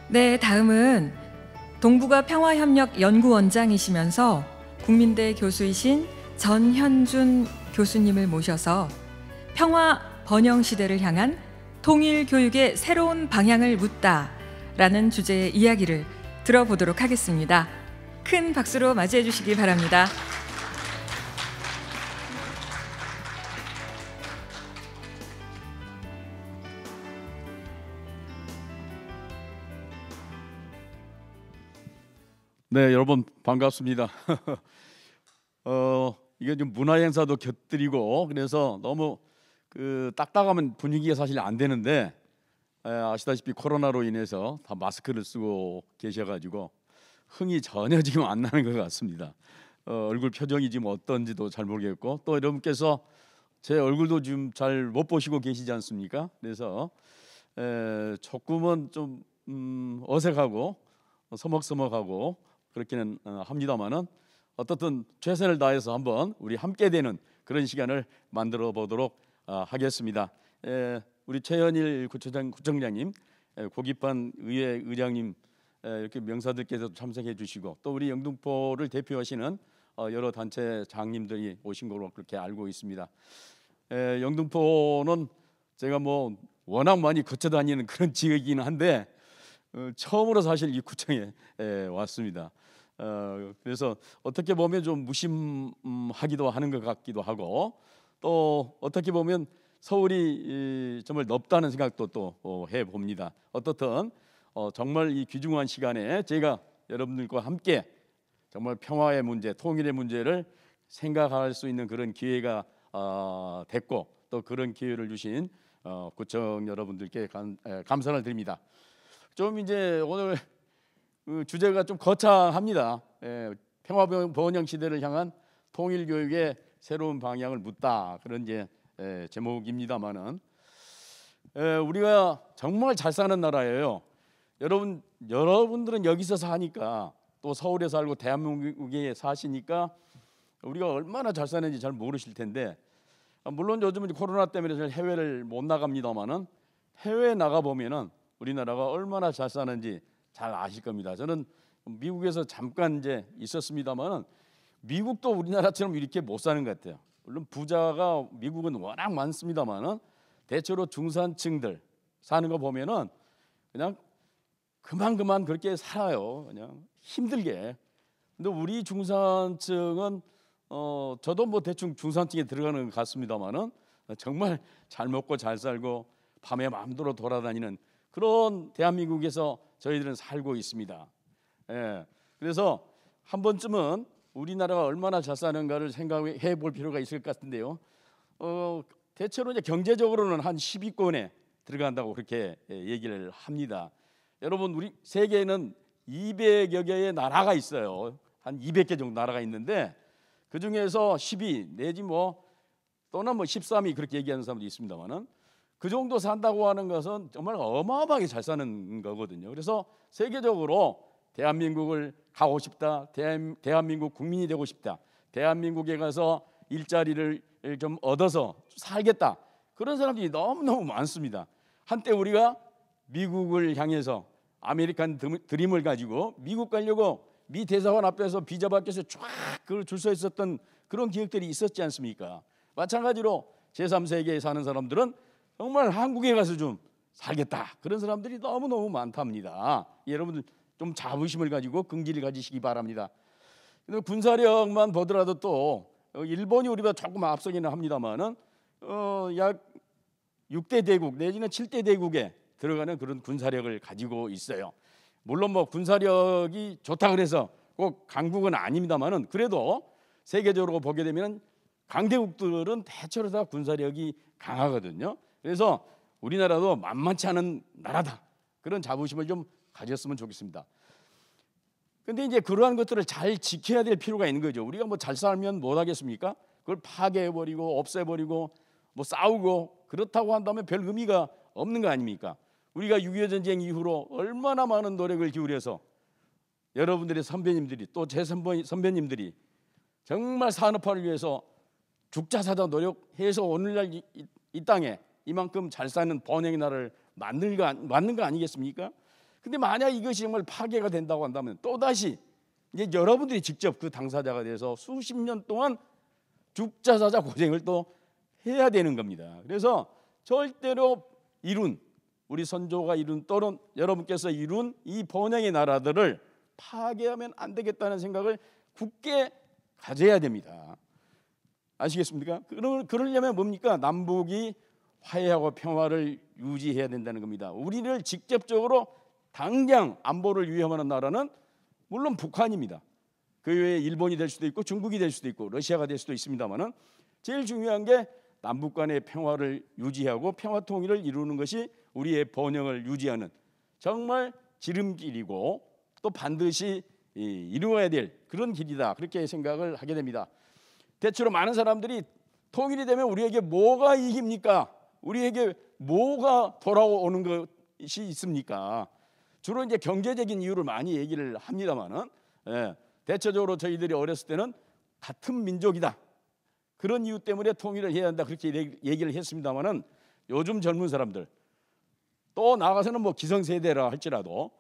네, 다음은 동북아 평화협력연구원장이시면서 국민대 교수이신 전현준 교수님을 모셔서 평화 번영 시대를 향한 통일 교육의 새로운 방향을 묻다라는 주제의 이야기를 들어보도록 하겠습니다. 큰 박수로 맞이해 주시기 바랍니다. 네, 여러분 반갑습니다. 이게 좀 문화 행사도 곁들이고 그래서 너무 딱딱하면 분위기가 사실 안 되는데 아시다시피 코로나로 인해서 다 마스크를 쓰고 계셔가지고 흥이 전혀 지금 안 나는 것 같습니다. 얼굴 표정이 지금 어떤지도 잘 모르겠고 또 여러분께서 제 얼굴도 지금 잘 못 보시고 계시지 않습니까? 그래서 조금은 좀 어색하고 서먹서먹하고 그렇기는 합니다만은 어떻든 최선을 다해서 한번 우리 함께 되는 그런 시간을 만들어 보도록 하겠습니다. 우리 최현일 구청장님, 고기판 의회 의장님 이렇게 명사들께서 참석해 주시고 또 우리 영등포를 대표하시는 여러 단체 장님들이 오신 걸로 그렇게 알고 있습니다. 영등포는 제가 뭐 워낙 많이 거쳐 다니는 그런 지역이긴 한데 처음으로 사실 이 구청에 왔습니다. 그래서 어떻게 보면 좀 무심하기도 하는 것 같기도 하고 또 어떻게 보면 서울이 정말 넓다는 생각도 또 해봅니다. 어떻든 정말 이 귀중한 시간에 제가 여러분들과 함께 정말 평화의 문제, 통일의 문제를 생각할 수 있는 그런 기회가 됐고 또 그런 기회를 주신 구청 여러분들께 감사를 드립니다. 좀 이제 오늘 주제가 좀 거창합니다. 평화 번영 시대를 향한 통일 교육의 새로운 방향을 묻다 그런 이제 제목입니다만은 우리가 정말 잘 사는 나라예요. 여러분들은 여기서 사니까 또 서울에 살고 대한민국에 사시니까 우리가 얼마나 잘 사는지 잘 모르실 텐데 물론 요즘은 코로나 때문에 잘 해외를 못 나갑니다만은 해외에 나가 보면은 우리나라가 얼마나 잘 사는지 잘 아실 겁니다. 저는 미국에서 잠깐 이제 있었습니다만은 미국도 우리나라처럼 이렇게 못 사는 것 같아요. 물론 부자가 미국은 워낙 많습니다만은 대체로 중산층들 사는 거 보면은 그냥 그만 그렇게 살아요. 그냥 힘들게. 근데 우리 중산층은 저도 뭐 대충 중산층에 들어가는 것 같습니다만은 정말 잘 먹고 잘 살고 밤에 마음대로 돌아다니는 그런 대한민국에서 저희들은 살고 있습니다. 그래서 한 번쯤은 우리나라가 얼마나 잘 사는가를 생각해 볼 필요가 있을 것 같은데요. 대체로 이제 경제적으로는 한 10위권에 들어간다고 그렇게 얘기를 합니다. 여러분 우리 세계에는 200여 개의 나라가 있어요. 한 200개 정도 나라가 있는데 그 중에서 10위 내지 뭐 또는 뭐 13위 그렇게 얘기하는 사람도 있습니다만은 그 정도 산다고 하는 것은 정말 어마어마하게 잘 사는 거거든요. 그래서 세계적으로 대한민국을 가고 싶다, 대한민국 국민이 되고 싶다, 대한민국에 가서 일자리를 좀 얻어서 살겠다 그런 사람들이 너무너무 많습니다. 한때 우리가 미국을 향해서 아메리칸 드림을 가지고 미국 가려고 미 대사관 앞에서 비자 받기 위해서 쫙 줄 서 있었던 그런 기억들이 있었지 않습니까? 마찬가지로 제3세계에 사는 사람들은 정말 한국에 가서 좀 살겠다 그런 사람들이 너무너무 많답니다. 여러분들 좀 자부심을 가지고 긍지를 가지시기 바랍니다. 근데 군사력만 보더라도 또 일본이 우리보다 조금 앞서기는 합니다만은 약 6대 대국 내지는 7대 대국에 들어가는 그런 군사력을 가지고 있어요. 물론 뭐 군사력이 좋다 그래서 꼭 강국은 아닙니다만은 그래도 세계적으로 보게 되면 강대국들은 대체로 다 군사력이 강하거든요. 그래서 우리나라도 만만치 않은 나라다 그런 자부심을 좀 가졌으면 좋겠습니다. 근데 이제 그러한 것들을 잘 지켜야 될 필요가 있는 거죠. 우리가 뭐 잘 살면 못 하겠습니까? 그걸 파괴해버리고 없애버리고 뭐 싸우고 그렇다고 한다면 별 의미가 없는 거 아닙니까? 우리가 6.25 전쟁 이후로 얼마나 많은 노력을 기울여서 여러분들의 선배님들이 또 제 선배님들이 정말 산업화를 위해서 죽자사자 노력해서 오늘날 이 땅에 이만큼 잘 사는 번영의 나라를 만든 거 아니겠습니까? 근데 만약 이것이 정말 파괴가 된다고 한다면 또다시 이제 여러분들이 직접 그 당사자가 돼서 수십 년 동안 죽자 사자 고생을 또 해야 되는 겁니다. 그래서 절대로 우리 선조가 이룬 또는 여러분께서 이룬 이 번영의 나라들을 파괴하면 안 되겠다는 생각을 굳게 가져야 됩니다. 아시겠습니까? 그러려면 뭡니까? 남북이 화해하고 평화를 유지해야 된다는 겁니다. 우리를 직접적으로 당장 안보를 위협하는 나라는 물론 북한입니다. 그 외에 일본이 될 수도 있고 중국이 될 수도 있고 러시아가 될 수도 있습니다만은 제일 중요한 게 남북 간의 평화를 유지하고 평화 통일을 이루는 것이 우리의 번영을 유지하는 정말 지름길이고 또 반드시 이루어야 될 그런 길이다. 그렇게 생각을 하게 됩니다. 대체로 많은 사람들이 통일이 되면 우리에게 뭐가 이깁니까? 우리에게 뭐가 돌아오는 것이 있습니까? 주로 이제 경제적인 이유를 많이 얘기를 합니다만은 대체적으로 저희들이 어렸을 때는 같은 민족이다. 그런 이유 때문에 통일을 해야 한다. 그렇게 얘기를 했습니다만은 요즘 젊은 사람들 또 나가서는 뭐 기성세대라 할지라도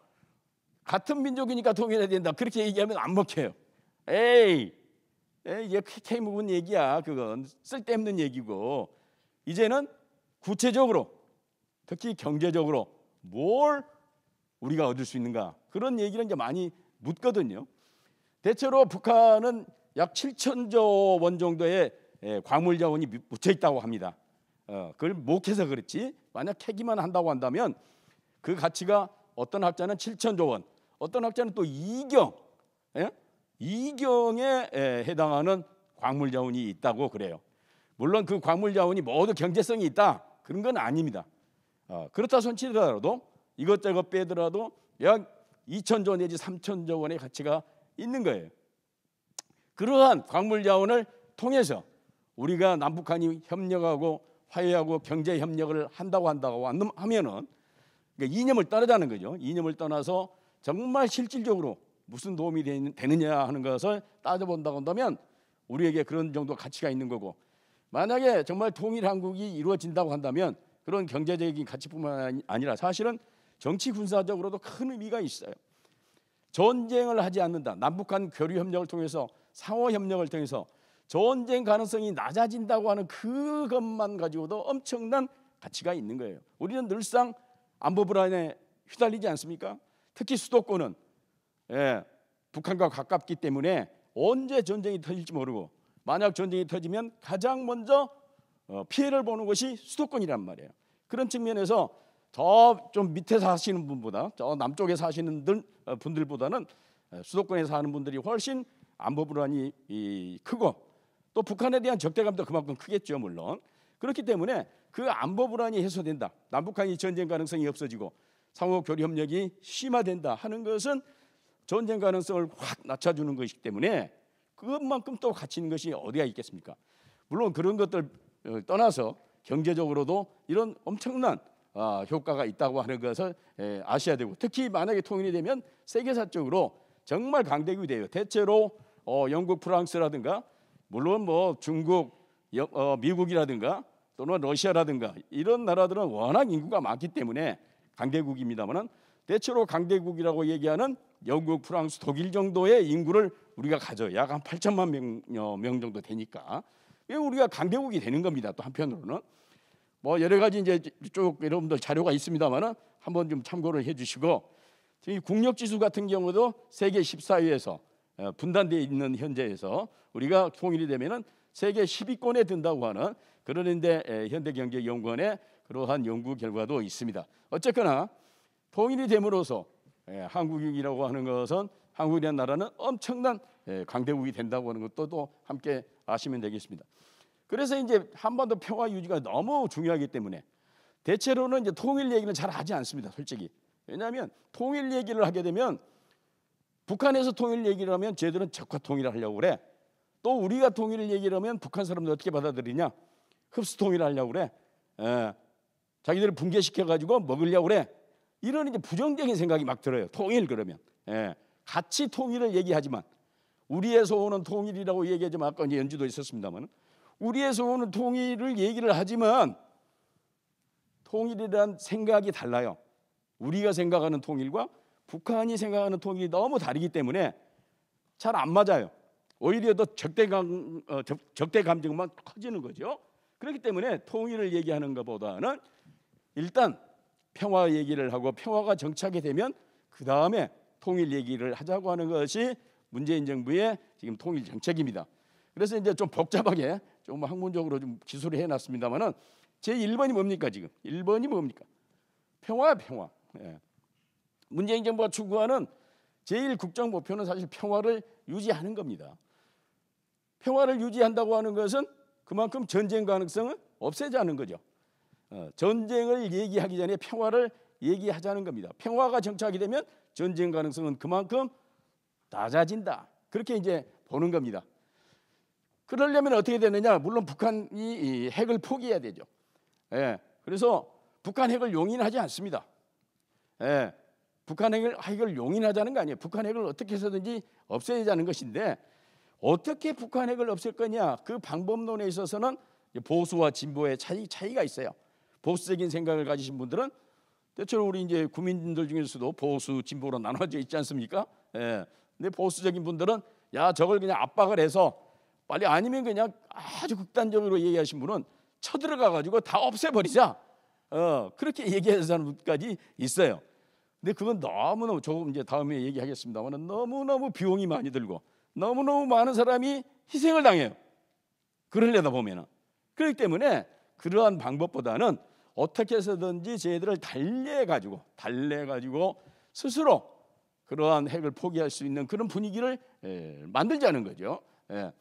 같은 민족이니까 통일해야 된다. 그렇게 얘기하면 안 먹혀요. 이게 크게 묵은 얘기야. 그건 쓸데없는 얘기고 이제는 구체적으로 특히 경제적으로 뭘 우리가 얻을 수 있는가 그런 얘기를 이제 많이 묻거든요. 대체로 북한은 약 7천조 원 정도의 광물 자원이 묻혀 있다고 합니다. 그걸 못 캐서 그렇지 만약 캐기만 한다고 한다면 그 가치가 어떤 학자는 7천조 원, 어떤 학자는 또 2경에 해당하는 광물 자원이 있다고 그래요. 물론 그 광물 자원이 모두 경제성이 있다 그런 건 아닙니다. 그렇다 손치더라도 이것저것 빼더라도 약 2천조 내지 3천조 원의 가치가 있는 거예요. 그러한 광물 자원을 통해서 우리가 남북한이 협력하고 화해하고 경제 협력을 한다고 하면은 그러니까 이념을 떠나자는 거죠. 이념을 떠나서 정말 실질적으로 무슨 도움이 되느냐 하는 것을 따져본다고 한다면 우리에게 그런 정도 가치가 있는 거고 만약에 정말 통일 한국이 이루어진다고 한다면 그런 경제적인 가치뿐만 아니라 사실은 정치 군사적으로도 큰 의미가 있어요. 전쟁을 하지 않는다. 남북한 교류 협력을 통해서 상호 협력을 통해서 전쟁 가능성이 낮아진다고 하는 그것만 가지고도 엄청난 가치가 있는 거예요. 우리는 늘상 안보 불안에 휘달리지 않습니까? 특히 수도권은 북한과 가깝기 때문에 언제 전쟁이 터질지 모르고 만약 전쟁이 터지면 가장 먼저 피해를 보는 것이 수도권이란 말이에요. 그런 측면에서 저 좀 밑에 사시는 분보다 저 남쪽에 사시는 분들보다는 수도권에 사는 분들이 훨씬 안보 불안이 크고 또 북한에 대한 적대감도 그만큼 크겠죠. 물론 그렇기 때문에 그 안보 불안이 해소된다. 남북한이 전쟁 가능성이 없어지고 상호 교류 협력이 심화된다 하는 것은 전쟁 가능성을 확 낮춰주는 것이기 때문에 그것만큼 또 가치 있는 것이 어디가 있겠습니까? 물론 그런 것들 떠나서 경제적으로도 이런 엄청난 효과가 있다고 하는 것을 아셔야 되고 특히 만약에 통일이 되면 세계사적으로 정말 강대국이 돼요. 대체로 영국, 프랑스라든가 물론 뭐 중국, 미국이라든가 또는 러시아라든가 이런 나라들은 워낙 인구가 많기 때문에 강대국입니다만은 대체로 강대국이라고 얘기하는 영국, 프랑스, 독일 정도의 인구를 우리가 가져요. 약 한 8천만 명 정도 되니까 우리가 강대국이 되는 겁니다. 또 한편으로는 뭐 여러 가지 이제 쭉 여러분들 자료가 있습니다만은 한번 좀 참고를 해주시고 이 국력지수 같은 경우도 세계 14위에서 분단되어 있는 현재에서 우리가 통일이 되면은 세계 10위권에 든다고 하는 그런데 현대경제연구원의 그러한 연구 결과도 있습니다. 어쨌거나 통일이 됨으로써 한국이라고 하는 것은 한국이라는 나라는 엄청난 강대국이 된다고 하는 것도 또 함께 아시면 되겠습니다. 그래서 이제 한반도 평화 유지가 너무 중요하기 때문에 대체로는 이제 통일 얘기는 잘 하지 않습니다. 솔직히 왜냐하면 통일 얘기를 하게 되면 북한에서 통일 얘기를 하면 쟤들은 적화 통일을 하려고 그래. 또 우리가 통일을 얘기를 하면 북한 사람들 어떻게 받아들이냐? 흡수 통일을 하려고 그래. 자기들을 붕괴시켜 가지고 먹으려고 그래. 이런 이제 부정적인 생각이 막 들어요. 통일 그러면 같이 통일을 얘기하지만 우리에서 오는 통일이라고 얘기하지만 아까 이제 연주도 있었습니다만 우리에서 오는 통일을 얘기를 하지만 통일이란 생각이 달라요. 우리가 생각하는 통일과 북한이 생각하는 통일이 너무 다르기 때문에 잘 안 맞아요. 오히려 더 적대 감정만 커지는 거죠. 그렇기 때문에 통일을 얘기하는 것보다는 일단 평화 얘기를 하고 평화가 정착이 되면 그 다음에 통일 얘기를 하자고 하는 것이 문재인 정부의 지금 통일 정책입니다. 그래서 이제 좀 복잡하게 좀 학문적으로 좀 기술을 해놨습니다만은 제 1번이 뭡니까 지금? 1번이 뭡니까? 평화야 평화. 예. 문재인 정부가 추구하는 제1 국정 목표는 사실 평화를 유지하는 겁니다. 평화를 유지한다고 하는 것은 그만큼 전쟁 가능성을 없애자는 거죠. 전쟁을 얘기하기 전에 평화를 얘기하자는 겁니다. 평화가 정착이 되면 전쟁 가능성은 그만큼 낮아진다. 그렇게 이제 보는 겁니다. 그러려면 어떻게 되느냐? 물론 북한이 이 핵을 포기해야 되죠. 예, 그래서 북한 핵을 용인하지 않습니다. 예, 북한 핵을 용인하자는 거 아니에요. 북한 핵을 어떻게 해서든지 없애자는 것인데 어떻게 북한 핵을 없앨 거냐? 그 방법론에 있어서는 보수와 진보의 차이가 있어요. 보수적인 생각을 가지신 분들은 대체로 우리 이제 국민들 중에서도 보수 진보로 나눠져 있지 않습니까? 예. 근데 보수적인 분들은 야 저걸 그냥 압박을 해서 빨리 아니면 그냥 아주 극단적으로 얘기하신 분은 쳐들어가 가지고 다 없애버리자. 그렇게 얘기하는 사람까지 있어요. 근데 그건 너무너무 조금 이제 다음에 얘기하겠습니다만 너무너무 비용이 많이 들고 너무너무 많은 사람이 희생을 당해요. 그러려다 보면은. 그렇기 때문에 그러한 방법보다는 어떻게 해서든지 저희들을 달래가지고 스스로 그러한 핵을 포기할 수 있는 그런 분위기를 만들자는 거죠. 예.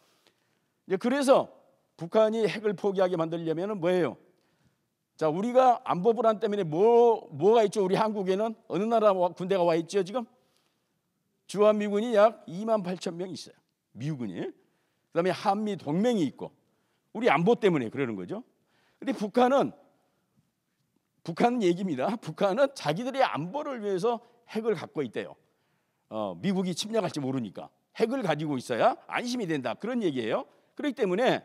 그래서 북한이 핵을 포기하게 만들려면 뭐예요? 자, 우리가 안보 불안 때문에 뭐가 있죠? 우리 한국에는 어느 나라 군대가 와 있죠 지금? 주한미군이 약 28,000명 있어요. 미군이. 그다음에 한미 동맹이 있고 우리 안보 때문에 그러는 거죠. 근데 북한은 얘기입니다. 북한은 자기들의 안보를 위해서 핵을 갖고 있대요. 미국이 침략할지 모르니까 핵을 가지고 있어야 안심이 된다. 그런 얘기예요. 그렇기 때문에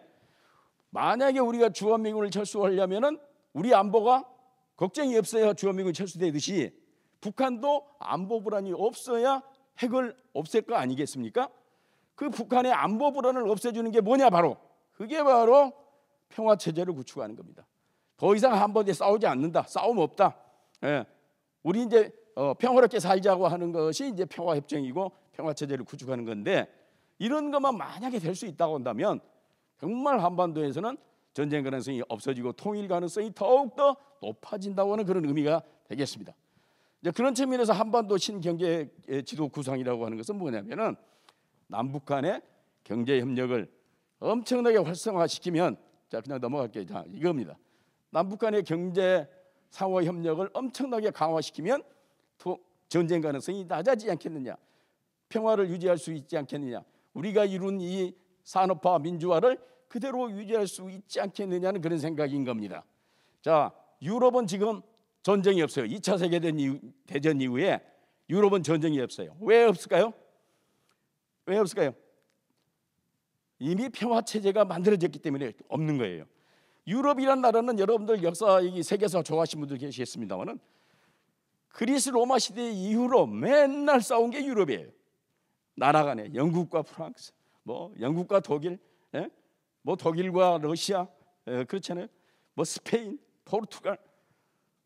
만약에 우리가 주한미군을 철수하려면은 우리 안보가 걱정이 없어야 주한미군이 철수되듯이 북한도 안보 불안이 없어야 핵을 없앨 거 아니겠습니까? 그 북한의 안보 불안을 없애주는 게 뭐냐 그게 바로 평화 체제를 구축하는 겁니다. 더 이상 한번에 싸우지 않는다. 싸움 없다. 예. 우리 이제 평화롭게 살자고 하는 것이 이제 평화 협정이고 평화 체제를 구축하는 건데 이런 것만 만약에 될 수 있다고 한다면 정말 한반도에서는 전쟁 가능성이 없어지고 통일 가능성이 더욱더 높아진다고 하는 그런 의미가 되겠습니다. 이제 그런 측면에서 한반도 신경제 지도 구상이라고 하는 것은 뭐냐면은 남북 간의 경제 협력을 엄청나게 활성화시키면 자 그냥 넘어갈게요. 자 이겁니다. 남북 간의 경제 상호 협력을 엄청나게 강화시키면 전쟁 가능성이 낮아지지 않겠느냐? 평화를 유지할 수 있지 않겠느냐? 우리가 이룬 이 산업화 민주화를 그대로 유지할 수 있지 않겠느냐는 그런 생각인 겁니다. 자, 유럽은 지금 전쟁이 없어요. 2차 세계대전 이후에 유럽은 전쟁이 없어요. 왜 없을까요? 왜 없을까요? 이미 평화 체제가 만들어졌기 때문에 없는 거예요. 유럽이란 나라는 여러분들 역사 얘기 세계사 좋아하시는 분들 계시겠습니다만은 그리스 로마 시대 이후로 맨날 싸운 게 유럽이에요. 나라 간에 영국과 프랑스, 뭐 영국과 독일, 뭐 독일과 러시아, 그렇잖아요. 뭐 스페인, 포르투갈,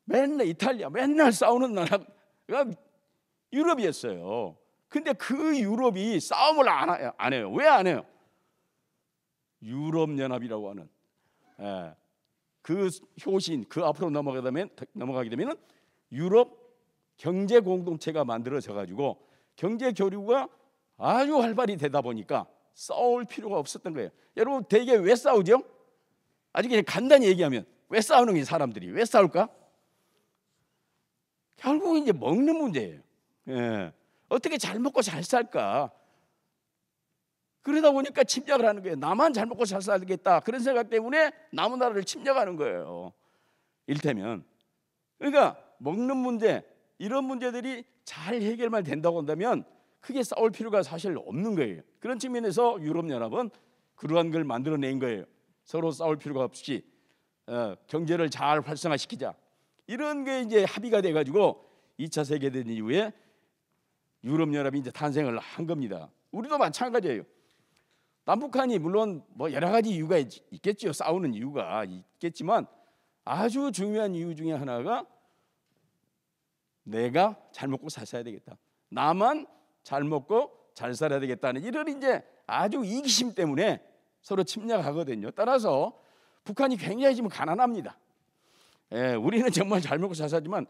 맨날 이탈리아, 맨날 싸우는 나라가 유럽이었어요. 근데 그 유럽이 싸움을 안 해요. 왜 안 해요? 유럽연합이라고 하는 그 효신, 그 앞으로 넘어가게 되면 유럽 경제 공동체가 만들어져 가지고 경제 교류가 아주 활발히 되다 보니까 싸울 필요가 없었던 거예요. 여러분 대개 왜 싸우죠? 아주 그냥 간단히 얘기하면 왜 싸우는 게 사람들이 왜 싸울까? 결국은 이제 먹는 문제예요. 어떻게 잘 먹고 잘 살까? 그러다 보니까 침략을 하는 거예요. 나만 잘 먹고 잘 살겠다 그런 생각 때문에 남은 나라를 침략하는 거예요. 일테면 그러니까 먹는 문제 이런 문제들이 잘 해결만 된다고 한다면 크게 싸울 필요가 사실 없는 거예요. 그런 측면에서 유럽연합은 그러한 걸 만들어낸 거예요. 서로 싸울 필요가 없이 경제를 잘 활성화시키자 이런 게 이제 합의가 돼가지고 2차 세계대전 이후에 유럽연합이 이제 탄생을 한 겁니다. 우리도 마찬가지예요. 남북한이 물론 뭐 여러 가지 이유가 있겠죠. 싸우는 이유가 있겠지만 아주 중요한 이유 중에 하나가 내가 잘 먹고 잘 살아야 되겠다. 나만 잘 먹고 잘 살아야 되겠다는 이런 이제 아주 이기심 때문에 서로 침략하거든요. 따라서 북한이 굉장히 지금 가난합니다. 우리는 정말 잘 먹고 잘 살지만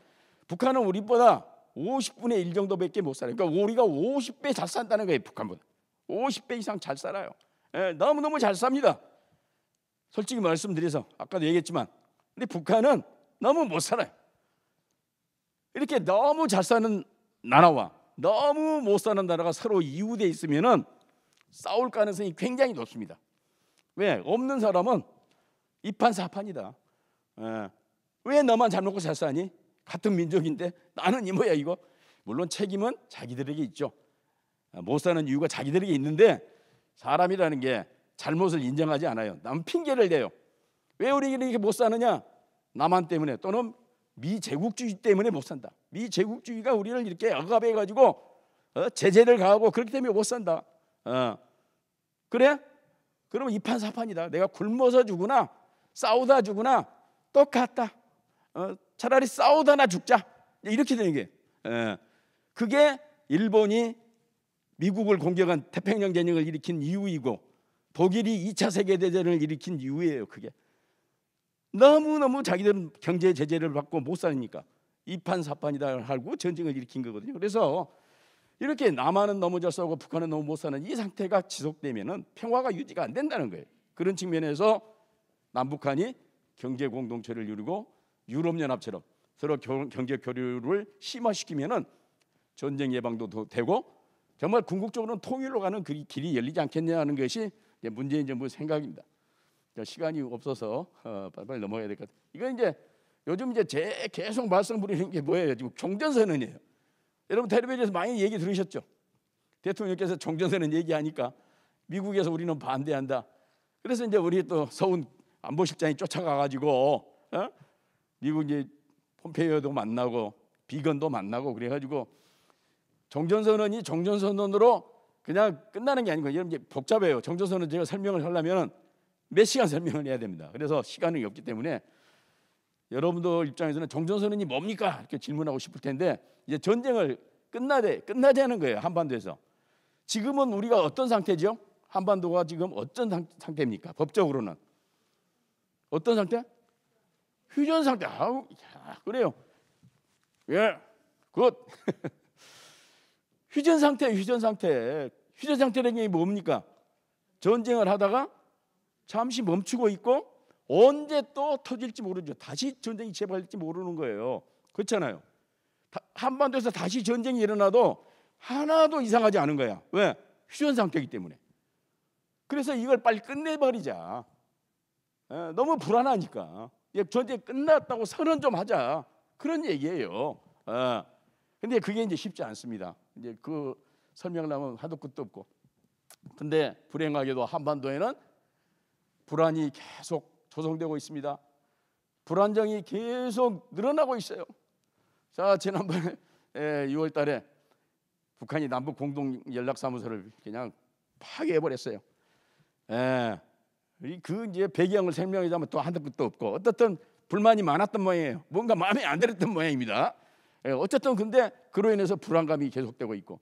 북한은 우리보다 50분의 1 정도밖에 못 살아요. 그러니까 우리가 50배 잘 산다는 거예요. 북한보다 50배 이상 잘 살아요. 너무너무 잘 삽니다. 솔직히 말씀드려서 아까도 얘기했지만 근데 북한은 너무 못 살아요. 이렇게 너무 잘 사는 나라와 너무 못 사는 나라가 서로 이웃에 있으면은 싸울 가능성이 굉장히 높습니다. 왜? 없는 사람은 이판사판이다. 왜 너만 잘 먹고 잘 사니? 같은 민족인데 나는 이 뭐야 이거? 물론 책임은 자기들에게 있죠. 못 사는 이유가 자기들에게 있는데 사람이라는 게 잘못을 인정하지 않아요. 남 핑계를 대요. 왜 우리 이렇게 못 사느냐? 남한 때문에 또는 미제국주의 때문에 못 산다. 미제국주의가 우리를 이렇게 억압해가지고 제재를 가하고 그렇기 때문에 못 산다. 그래? 그러면 이판사판이다. 내가 굶어서 죽으나 싸우다 죽으나 똑같다. 차라리 싸우다나 죽자. 이렇게 되는 게 그게 일본이 미국을 공격한 태평양 전쟁을 일으킨 이유이고 독일이 2차 세계대전을 일으킨 이유예요. 그게 너무너무 자기들은 경제 제재를 받고 못 사니까 이판사판이다 하고 전쟁을 일으킨 거거든요. 그래서 이렇게 남한은 너무 잘 싸우고 북한은 너무 못 사는 이 상태가 지속되면은 평화가 유지가 안 된다는 거예요. 그런 측면에서 남북한이 경제 공동체를 이루고 유럽연합처럼 서로 경제 교류를 심화시키면은 전쟁 예방도 되고 정말 궁극적으로는 통일로 가는 그 길이 열리지 않겠냐는 것이 문재인 정부 생각입니다. 시간이 없어서 빨리 넘어가야 될 것 같아요. 이건 이제 요즘 이제 계속 말씀드리는 게 뭐예요? 지금 종전선언이에요. 여러분 텔레비전에서 많이 얘기 들으셨죠? 대통령께서 종전선언 얘기하니까 미국에서 우리는 반대한다. 그래서 이제 우리 또 서훈 안보실장이 쫓아가가지고 미국 이제 폼페이오도 만나고 비건도 만나고 그래가지고 종전선언이 종전선언으로 그냥 끝나는 게 아니고 여러분 이제 복잡해요. 종전선언 제가 설명을 하려면 몇 시간 설명을 해야 됩니다. 그래서 시간이 없기 때문에 여러분들 입장에서는 종전선언이 뭡니까? 이렇게 질문하고 싶을 텐데 이제 전쟁을 끝나자는 거예요. 한반도에서. 지금은 우리가 어떤 상태죠? 한반도가 지금 어떤 상태입니까? 법적으로는 어떤 상태? 휴전 상태. 아우, 야, 그래요. 예, 굿. 휴전 상태. 휴전 상태라는 게 뭡니까? 전쟁을 하다가 잠시 멈추고 있고 언제 또 터질지 모르죠. 다시 전쟁이 재발될지 모르는 거예요. 그렇잖아요. 한반도에서 다시 전쟁이 일어나도 하나도 이상하지 않은 거야. 왜? 휴전 상태이기 때문에. 그래서 이걸 빨리 끝내버리자. 너무 불안하니까. 전쟁 끝났다고 선언 좀 하자. 그런 얘기예요. 근데 그게 이제 쉽지 않습니다. 이제 그 설명을 하면 하도 끝도 없고. 근데 불행하게도 한반도에는 불안이 계속 조성되고 있습니다. 불안정이 계속 늘어나고 있어요. 자, 지난번에 6월 달에 북한이 남북 공동 연락사무소를 그냥 파괴해 버렸어요. 그 이제 배경을 설명하자면 또 한도 끝도 없고 어떻든 불만이 많았던 모양이에요. 뭔가 마음에 안 들었던 모양입니다. 어쨌든 근데 그로 인해서 불안감이 계속되고 있고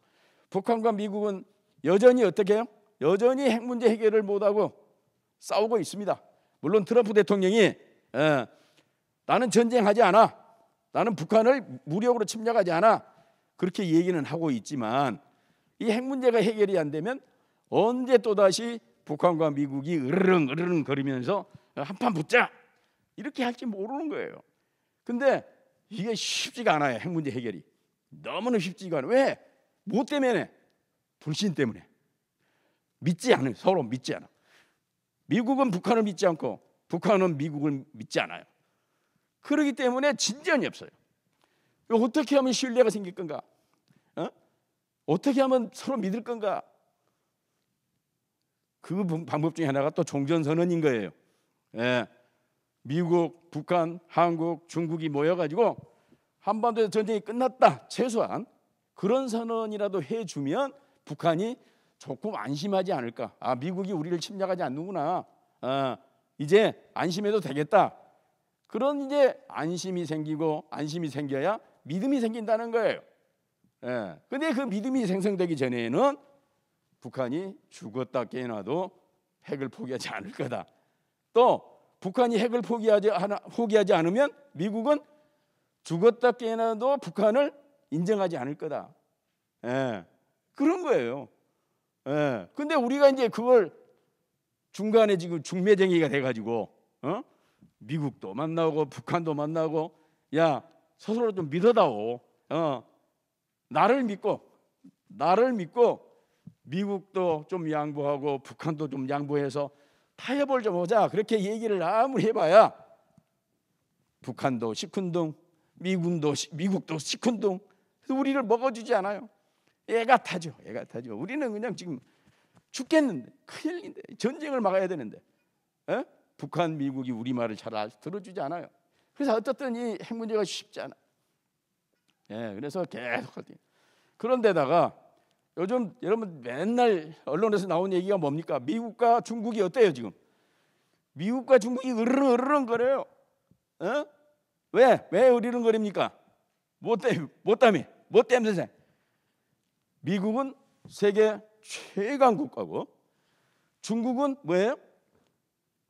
북한과 미국은 여전히 어떻게 해요? 여전히 핵 문제 해결을 못하고 싸우고 있습니다. 물론 트럼프 대통령이 나는 전쟁하지 않아. 나는 북한을 무력으로 침략하지 않아. 그렇게 얘기는 하고 있지만 이 핵 문제가 해결이 안 되면 언제 또다시 북한과 미국이 으르릉 거리면서 한판 붙자 이렇게 할지 모르는 거예요. 근데 이게 쉽지가 않아요. 핵 문제 해결이 너무나 쉽지가 않아요. 왜? 뭐 때문에? 불신 때문에. 믿지 않아요. 서로 믿지 않아. 미국은 북한을 믿지 않고 북한은 미국을 믿지 않아요. 그렇기 때문에 진전이 없어요. 어떻게 하면 신뢰가 생길 건가? 어떻게 하면 서로 믿을 건가? 그 방법 중에 하나가 또 종전선언인 거예요. 미국, 북한, 한국, 중국이 모여가지고 한반도에서 전쟁이 끝났다, 최소한 그런 선언이라도 해주면 북한이 조금 안심하지 않을까. 아, 미국이 우리를 침략하지 않는구나. 이제 안심해도 되겠다. 그런 이제 안심이 생기고, 안심이 생겨야 믿음이 생긴다는 거예요. 근데 그 믿음이 생성되기 전에는 북한이 죽었다 깨어나도 핵을 포기하지 않을 거다. 또 북한이 핵을 포기하지 않으면 미국은 죽었다 깨어나도 북한을 인정하지 않을 거다. 그런 거예요. 근데 우리가 이제 그걸 중간에 지금 중매쟁이가 돼가지고, 미국도 만나고 북한도 만나고, 야, 서로 좀 믿어다오. 나를 믿고 미국도 좀 양보하고 북한도 좀 양보해서 타협을 좀 하자. 그렇게 얘기를 아무리 해봐야 북한도 시큰둥, 미국도 시큰둥. 그래서 우리를 먹어주지 않아요. 애가 타죠. 우리는 그냥 지금 죽겠는데, 큰일인데, 전쟁을 막아야 되는데, 북한, 미국이 우리 말을 잘 들어주지 않아요. 그래서 어쨌든 이 핵 문제가 쉽지 않아. 그래서 계속 할 때. 그런데다가 요즘 여러분 맨날 언론에서 나온 얘기가 뭡니까? 미국과 중국이 어때요 지금? 미국과 중국이 으르렁 거려요. 왜 으르렁거립니까? 뭐 때문에? 미국은 세계 최강 국가고 중국은 뭐예요?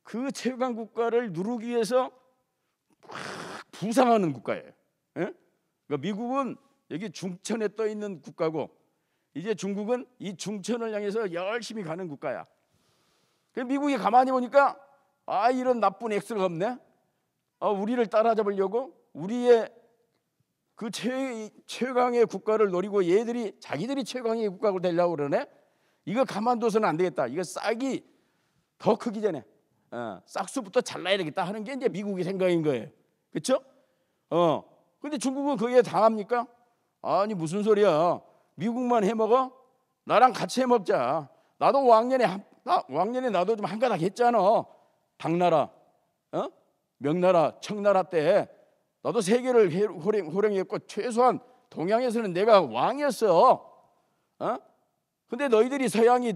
그 최강 국가를 누르기 위해서 부상하는 국가예요. 그러니까 미국은 여기 중천에 떠 있는 국가고 이제 중국은 이 중천을 향해서 열심히 가는 국가야. 그래서 미국이 가만히 보니까 이런 나쁜 엑스가 없네. 우리를 따라잡으려고 우리의 그 최강의 국가를 노리고 얘들이 자기들이 최강의 국가를 되려고 그러네. 이거 가만둬서는 안 되겠다. 이거 싹이 더 크기 전에 싹수부터 잘라야 되겠다 하는 게 이제 미국의 생각인 거예요. 그렇죠? 근데 중국은 거기에 당합니까? 아니 무슨 소리야. 미국만 해먹어? 나랑 같이 해먹자. 나도 왕년에 나도 좀 한가닥 했잖아. 당나라, 명나라, 청나라 때 나도 세계를 호령했고 최소한 동양에서는 내가 왕이었어. 근데 너희들이 서양이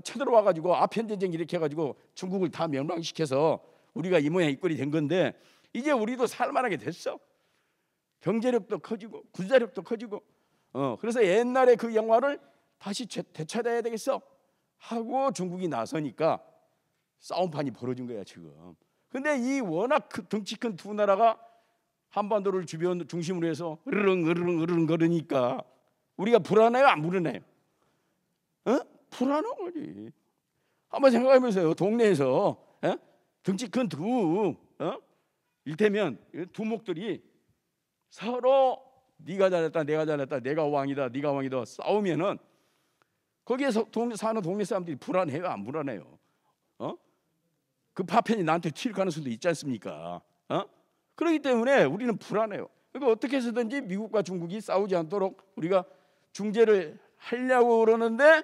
쳐들어와가지고 아편전쟁 일으켜가지고 중국을 다 멸망시켜서 우리가 이 모양 이 꼴이 된 건데 이제 우리도 살만하게 됐어. 경제력도 커지고 군사력도 커지고 그래서 옛날에 그 영화를 다시 되찾아야 되겠어 하고 중국이 나서니까 싸움판이 벌어진 거야 지금. 근데 이 워낙 덩치 큰 두 나라가 한반도를 중심으로 해서 으르렁 거리니까 우리가 불안해요 안 불안해요? 불안하지. 한번 생각해보세요. 동네에서 덩치 큰 일테면 두목들이 서로 네가 잘했다 내가 잘했다 내가 왕이다 네가 왕이다 싸우면은 거기에서 사는 동네 사람들이 불안해요 안 불안해요? 그 파편이 나한테 튈 가능성도 있지 않습니까? 그렇기 때문에 우리는 불안해요. 그러니까 어떻게 해서든지 미국과 중국이 싸우지 않도록 우리가 중재를 하려고 그러는데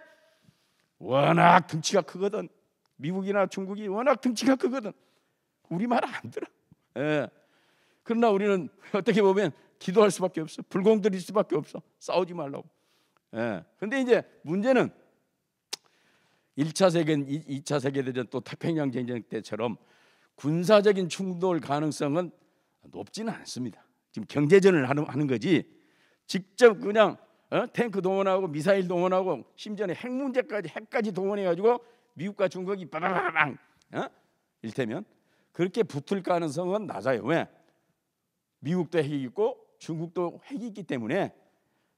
워낙 덩치가 크거든. 미국이나 중국이 워낙 덩치가 크거든. 우리 말 안 들어. 그러나 우리는 어떻게 보면 기도할 수밖에 없어. 불공 드릴 수밖에 없어. 싸우지 말라고. 근데 이제 문제는 1차 세계대전, 2차 세계대전 또 태평양 전쟁 때처럼 군사적인 충돌 가능성은 높지는 않습니다. 지금 경제전을 하는 거지 직접 그냥 탱크 동원하고 미사일 동원하고 심지어는 핵 문제까지 핵까지 동원해가지고 미국과 중국이 빠바바방 일테면 그렇게 붙을 가능성은 낮아요. 왜? 미국도 핵이 있고 중국도 핵이 있기 때문에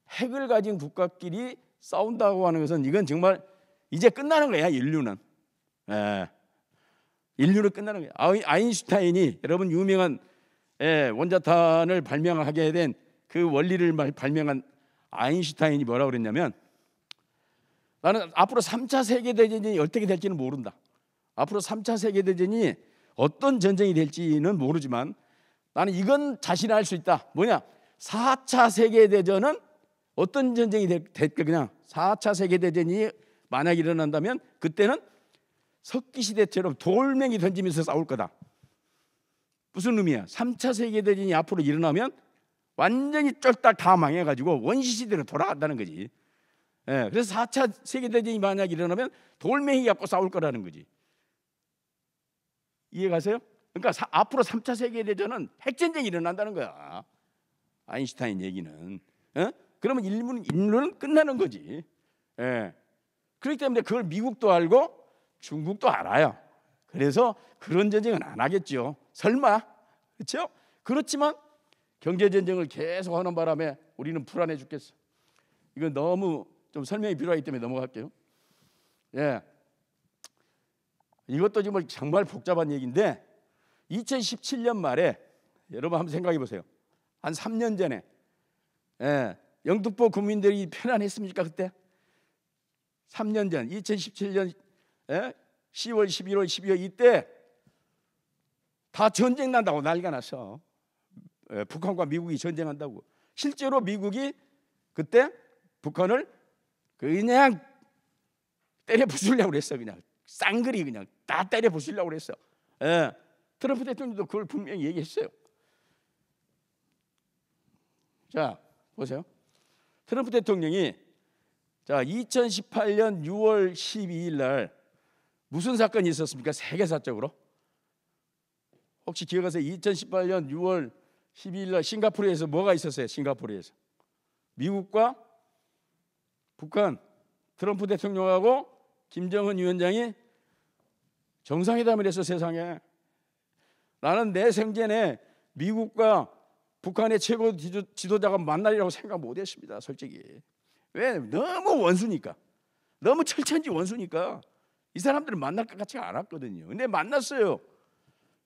핵을 가진 국가끼리 싸운다고 하는 것은 이건 정말 이제 끝나는 거야. 인류는 끝나는 거야. 아인슈타인이 여러분 유명한 원자탄을 발명하게 된 그 원리를 발명한 아인슈타인이 뭐라고 그랬냐면 나는 앞으로 3차 세계대전이 어떻게 될지는 모른다. 앞으로 3차 세계대전이 어떤 전쟁이 될지는 모르지만 나는 이건 자신할 수 있다. 뭐냐? 4차 세계대전은 어떤 전쟁이 될까? 그냥 4차 세계대전이 만약 일어난다면 그때는 석기시대처럼 돌멩이 던지면서 싸울 거다. 무슨 의미야? 3차 세계대전이 앞으로 일어나면 완전히 쫄딱 다 망해가지고 원시 시대로 돌아간다는 거지. 예, 그래서 4차 세계대전이 만약 일어나면 돌멩이 갖고 싸울 거라는 거지. 이해가세요? 그러니까 앞으로 3차 세계대전은 핵전쟁이 일어난다는 거야. 아인슈타인 얘기는. 그러면 인류는 끝나는 거지. 예. 그렇기 때문에 그걸 미국도 알고 중국도 알아요. 그래서 그런 전쟁은 안 하겠죠. 설마. 그렇죠? 그렇지만 경제전쟁을 계속 하는 바람에 우리는 불안해 죽겠어. 이건 너무 좀 설명이 필요하기 때문에 넘어갈게요. 예. 이것도 정말 복잡한 얘기인데 2017년 말에 여러분 한번 생각해 보세요. 한 3년 전에 영등포 국민들이 편안했습니까 그때? 3년 전 2017년 10월, 11월, 12월 이때 다 전쟁 난다고 난리가 났어. 북한과 미국이 전쟁한다고. 실제로 미국이 그때 북한을 그냥 때려 부수려고 그랬어. 그냥 쌍그리 그냥 다 때려 부수려고 그랬어. 트럼프 대통령도 그걸 분명히 얘기했어요. 자 보세요. 트럼프 대통령이 자 2018년 6월 12일 날 무슨 사건이 있었습니까? 세계사적으로 혹시 기억하세요? 2018년 6월 12일 날 싱가포르에서 뭐가 있었어요? 싱가포르에서 미국과 북한 트럼프 대통령하고 김정은 위원장이 정상회담을 했어. 세상에 나는 내 생전에 미국과 북한의 최고 지도자가 만나리라고 생각 못했습니다. 솔직히. 왜? 너무 원수니까. 너무 철천지 원수니까 이 사람들은 만날 것 같지 않았거든요. 근데 만났어요.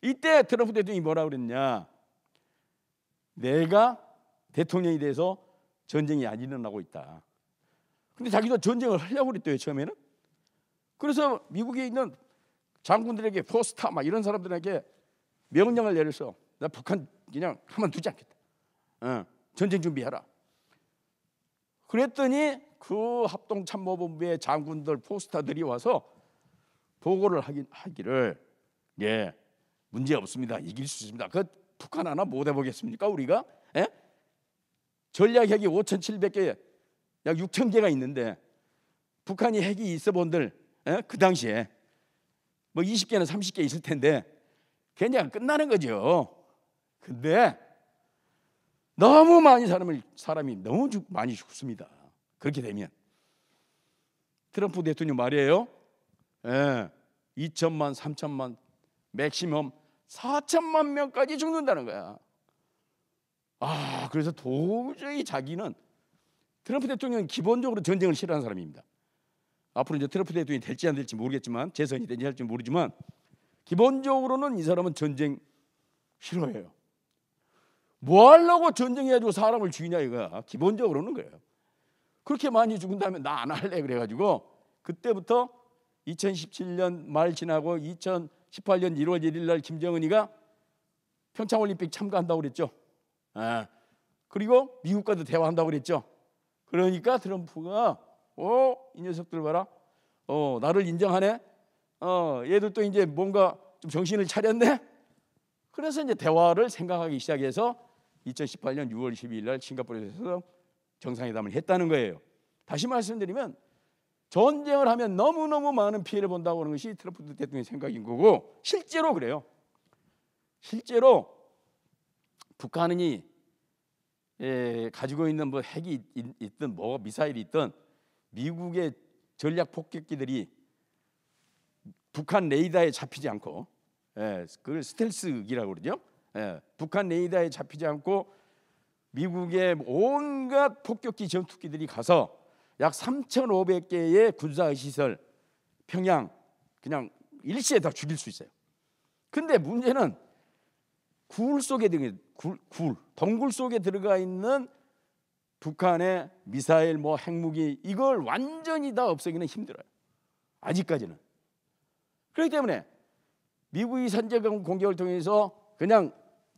이때 트럼프 대통령이 뭐라 그랬냐? 내가 대통령이 돼서 전쟁이 안 일어나고 있다. 근데 자기도 전쟁을 하려고 그랬대요 처음에는. 그래서 미국에 있는 장군들에게 포스타 막 이런 사람들에게 명령을 내려서 나 북한 그냥 가만두지 않겠다. 전쟁 준비해라. 그랬더니 그 합동참모본부의 장군들 포스타들이 와서 보고를 하기를 문제 없습니다. 이길 수 있습니다. 그 북한 하나 못 해보겠습니까 우리가? 전략핵이 5,700개 약 6,000개가 있는데 북한이 핵이 있어 본들 그 당시에 뭐 20개나 30개 있을 텐데 그냥 끝나는 거죠. 근데 너무 많이 사람이 너무 많이 죽습니다. 그렇게 되면 트럼프 대통령 말이에요. 2천만, 3천만, 맥시멈 4천만 명까지 죽는다는 거야. 그래서 도저히 자기는 트럼프 대통령은 기본적으로 전쟁을 싫어하는 사람입니다. 앞으로 이제 트럼프 대통령이 될지 안 될지 모르겠지만 재선이 될지 할지 모르지만 기본적으로는 이 사람은 전쟁 싫어해요. 뭐 하려고 전쟁해가지고 사람을 죽이냐 이거야. 기본적으로는 그래요. 그렇게 많이 죽은다면 나 안 할래 그래가지고 그때부터 2017년 말 지나고 2018년 1월 1일 날 김정은이가 평창올림픽 참가한다고 그랬죠. 그리고 미국과도 대화한다고 그랬죠. 그러니까 트럼프가 이 녀석들 봐라. 나를 인정하네. 얘들도 이제 뭔가 좀 정신을 차렸네. 그래서 이제 대화를 생각하기 시작해서 2018년 6월 12일 날 싱가포르에서 정상회담을 했다는 거예요. 다시 말씀드리면 전쟁을 하면 너무너무 많은 피해를 본다고 하는 것이 트럼프 대통령의 생각인 거고 실제로 그래요. 실제로 북한이 가지고 있는 뭐 핵이 있든 뭐 미사일이 있든 미국의 전략 폭격기들이 북한 레이더에 잡히지 않고 그걸 스텔스기라고 그러죠. 북한 레이더에 잡히지 않고 미국의 온갖 폭격기 전투기들이 가서 약 3,500개의 군사시설 평양 그냥 일시에 다 죽일 수 있어요. 근데 문제는 동굴 속에 들어가 있는 북한의 미사일 뭐 핵무기 이걸 완전히 다 없애기는 힘들어요. 아직까지는. 그렇기 때문에 미국이 선제공 공격을 통해서 그냥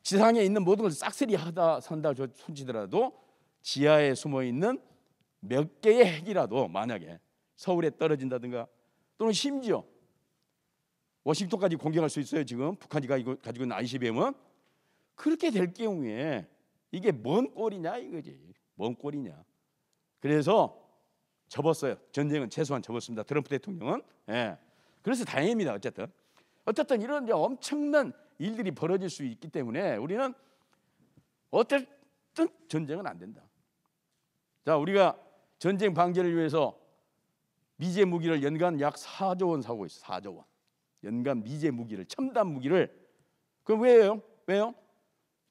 지상에 있는 모든 걸 싹쓸이 하다 산다 손치더라도 지하에 숨어 있는 몇 개의 핵이라도 만약에 서울에 떨어진다든가 또는 심지어 워싱턴까지 공격할 수 있어요. 지금 북한이 가지고 있는 ICBM은 그렇게 될 경우에 이게 뭔 꼴이냐 이거지. 뭔 꼴이냐. 그래서 접었어요. 전쟁은 최소한 접었습니다. 트럼프 대통령은. 예. 그래서 다행입니다. 어쨌든 이런 이제 엄청난 일들이 벌어질 수 있기 때문에 우리는 어쨌든 전쟁은 안 된다. 자, 우리가 전쟁 방지를 위해서 미제 무기를 연간 약 4조 원 사고 있어요. 4조 원. 연간 미제 무기를, 첨단 무기를. 그럼 왜요?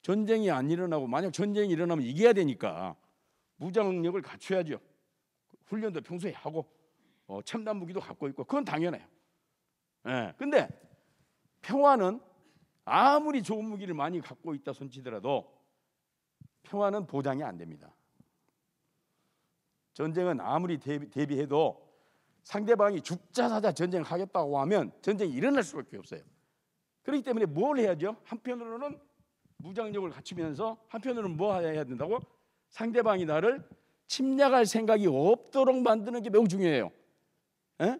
전쟁이 안 일어나고, 만약 전쟁이 일어나면 이겨야 되니까 무장력을 갖춰야죠. 훈련도 평소에 하고 첨단 무기도 갖고 있고, 그건 당연해요. 예. 근데 평화는 아무리 좋은 무기를 많이 갖고 있다 손치더라도 평화는 보장이 안 됩니다. 전쟁은 아무리 대비해도 상대방이 죽자 사자 전쟁을 하겠다고 하면 전쟁이 일어날 수밖에 없어요. 그렇기 때문에 뭘 해야죠? 한편으로는 무장력을 갖추면서 한편으로는 뭐 해야 된다고? 상대방이 나를 침략할 생각이 없도록 만드는 게 매우 중요해요. 에?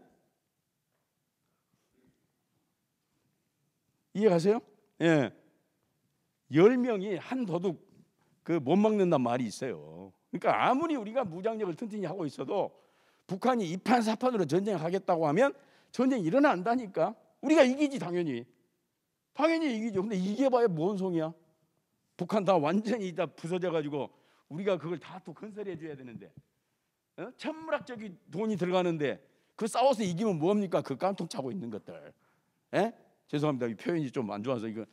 이해가세요? 예. 10명이 한 도둑 못 먹는단 말이 있어요. 그러니까 아무리 우리가 무장력을 튼튼히 하고 있어도 북한이 이판사판으로 전쟁을 하겠다고 하면 전쟁이 일어난다니까. 우리가 이기지 당연히 이기죠. 근데 이겨봐야 뭔 송이야. 북한 다 완전히 다 부서져 가지고 우리가 그걸 다 또 건설해 줘야 되는데, 천문학적인 돈이 들어가는데 그 싸워서 이기면 뭐합니까? 그 깡통 차고 있는 것들. 에? 죄송합니다. 이 표현이 좀 안 좋아서 이거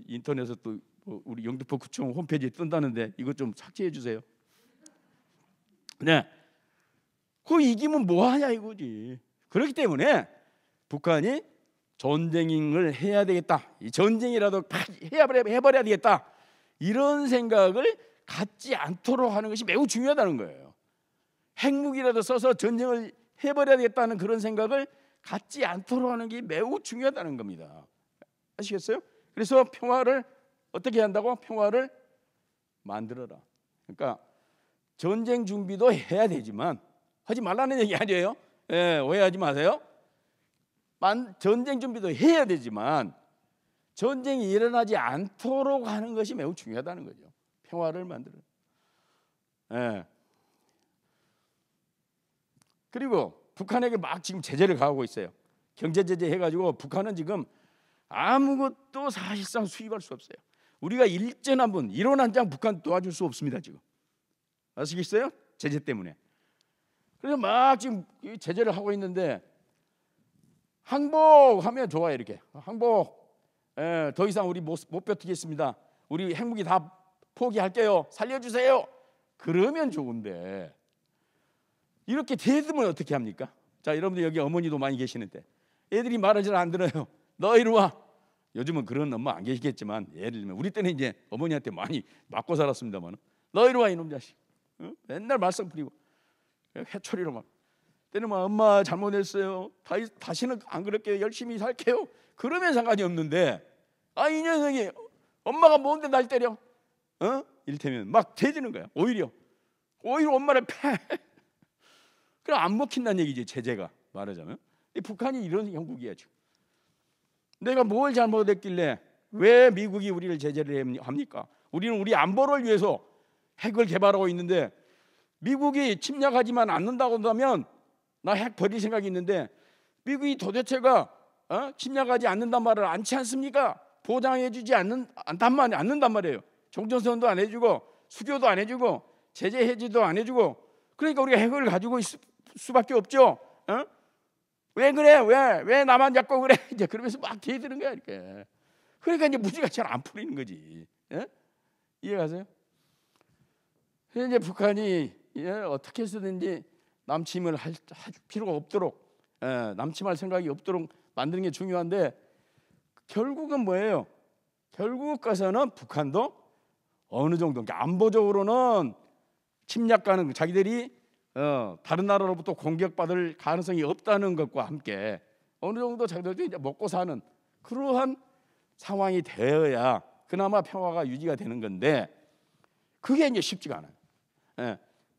인터넷에 또 우리 영등포 구청 홈페이지에 뜬다는데 이거 좀 삭제해 주세요. 네, 그 이기면 뭐 하냐 이거지. 그렇기 때문에 북한이 전쟁을 해야 되겠다. 이 전쟁이라도 해버려야 되겠다. 이런 생각을 갖지 않도록 하는 것이 매우 중요하다는 거예요. 핵무기라도 써서 전쟁을 해버려야 되겠다는 그런 생각을 갖지 않도록 하는 게 매우 중요하다는 겁니다. 아시겠어요? 그래서 평화를 어떻게 한다고? 평화를 만들어라. 그러니까 전쟁 준비도 해야 되지만 하지 말라는 얘기 아니에요. 예, 오해하지 마세요. 전쟁 준비도 해야 되지만 전쟁이 일어나지 않도록 하는 것이 매우 중요하다는 거죠. 평화를 만들어. 예. 그리고 북한에게 막 지금 제재를 가하고 있어요. 경제 제재 해가지고 북한은 지금 아무것도 사실상 수입할 수 없어요. 우리가 일전 한번 일원 한 장 북한 도와줄 수 없습니다 지금. 아시겠어요? 제재 때문에. 그래서 막 지금 제재를 하고 있는데 항복하면 좋아요. 이렇게 항복. 더 이상 우리 못 버티겠습니다. 우리 핵무기 다 포기할게요. 살려주세요. 그러면 좋은데 이렇게 대들면 어떻게 합니까? 자, 여러분들 여기 어머니도 많이 계시는데 애들이 말을 잘 안 들어요. 너 이리 와. 요즘은 그런 엄마 안 계시겠지만 예를 들면 우리 때는 이제 어머니한테 많이 맞고 살았습니다만 너 이리 와 이놈 자식. 맨날 말썽 부리고 회초리로 막 때는 막 엄마 잘못했어요. 다시는 안 그럴게요. 열심히 살게요. 그러면 상관이 없는데 이 녀석이 엄마가 뭔데 날 때려? 이를테면 막 대드는 거야. 오히려 엄마를 패. 그럼 안 먹힌다는 얘기지. 제재가 말하자면 북한이 이런 형국이야 지금. 내가 뭘 잘못했길래 왜 미국이 우리를 제재를 합니까? 우리는 우리 안보를 위해서 핵을 개발하고 있는데 미국이 침략하지만 않는다고 한다면 나 핵 버릴 생각이 있는데 미국이 도대체가 침략하지 않는단 말을 않지 않습니까? 보장해주지 않는단 말이에요. 종전선언도 안 해주고 수교도 안 해주고 제재 해지도 안 해주고 그러니까 우리가 핵을 가지고 있을 수밖에 없죠. 왜 그래? 왜 나만 잡고 그래? 이제 그러면서 막 뒤에드는 거야 이렇게. 그러니까 이제 문제가 잘 안 풀리는 거지. 이해가세요? 그래서 이제 북한이 어떻게 해서든지 남침을 할 필요가 없도록 남침할 생각이 없도록 만드는 게 중요한데 결국은 뭐예요? 결국 가서는 북한도 어느 정도 안보적으로는 침략가는 자기들이 다른 나라로부터 공격받을 가능성이 없다는 것과 함께 어느 정도 자기들도 이제 먹고 사는 그러한 상황이 되어야 그나마 평화가 유지가 되는 건데 그게 이제 쉽지가 않아요.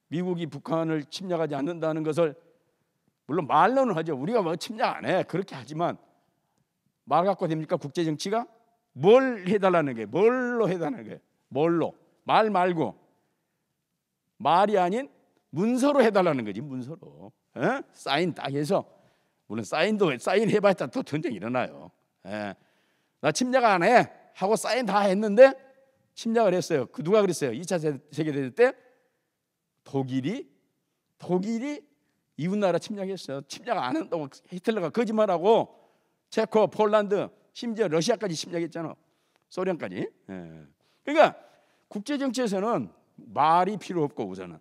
미국이 북한을 침략하지 않는다는 것을 물론 말로는 하죠. 우리가 뭐 침략 안 해. 그렇게 하지만 말 갖고 됩니까? 국제 정치가 뭘 해달라는 게 뭘로 해달라는 게 뭘로? 말 말고, 말이 아닌 문서로 해달라는 거지. 문서로. 사인 딱 해서. 물론 사인도 사인 해봤자 또 전쟁 일어나요. 나 침략 안 해 하고 사인 다 했는데 침략을 했어요. 그 누가 그랬어요? 2차 세계대전 때 독일이 이웃나라 침략했어요. 침략 안 한다고 히틀러가 거짓말하고 체코, 폴란드, 심지어 러시아까지 침략했잖아. 소련까지. 그러니까 국제정치에서는 말이 필요 없고 우선은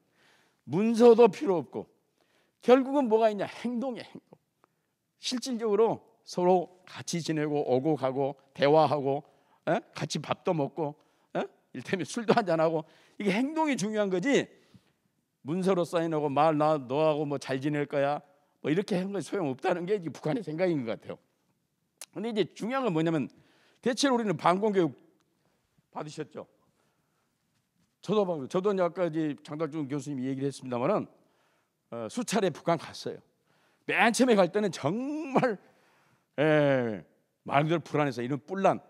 문서도 필요 없고 결국은 뭐가 있냐? 행동이야. 행동. 실질적으로 서로 같이 지내고 오고 가고 대화하고 같이 밥도 먹고 이를테면 술도 한잔하고 이게 행동이 중요한 거지. 문서로 사인하고 말 나 너하고 뭐 잘 지낼 거야 뭐 이렇게 하는 건 소용없다는 게 북한의 생각인 것 같아요. 근데 이제 중요한 건 뭐냐면 대체로 우리는 반공교육 받으셨죠. 저도 아까 장덕준 교수님이 얘기를 했습니다만은 수차례 북한 갔어요. 맨 처음에 갈 때는 정말 말 그대로 불안해서 이런 뿔난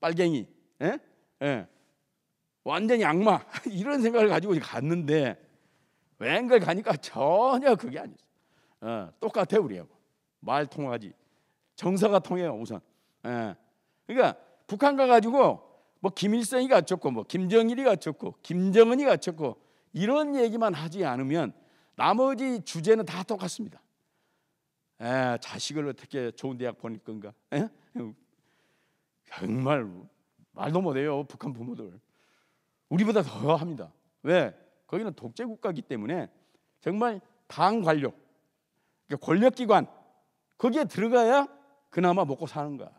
빨갱이 완전히 악마 이런 생각을 가지고 갔는데 웬걸 가니까 전혀 그게 아니었어요. 똑같아 우리하고 말 통하지 정서가 통해요 우선. 그러니까 북한 가가지고 뭐 김일성이 갖췄고 뭐 김정일이 갖췄고 김정은이 갖췄고 이런 얘기만 하지 않으면 나머지 주제는 다 똑같습니다. 자식을 어떻게 좋은 대학 보낼 건가? 정말 말도 못해요 북한 부모들. 우리보다 더 합니다. 왜? 거기는 독재 국가이기 때문에 정말 당 관료, 그러니까 권력기관 거기에 들어가야 그나마 먹고 사는 거야.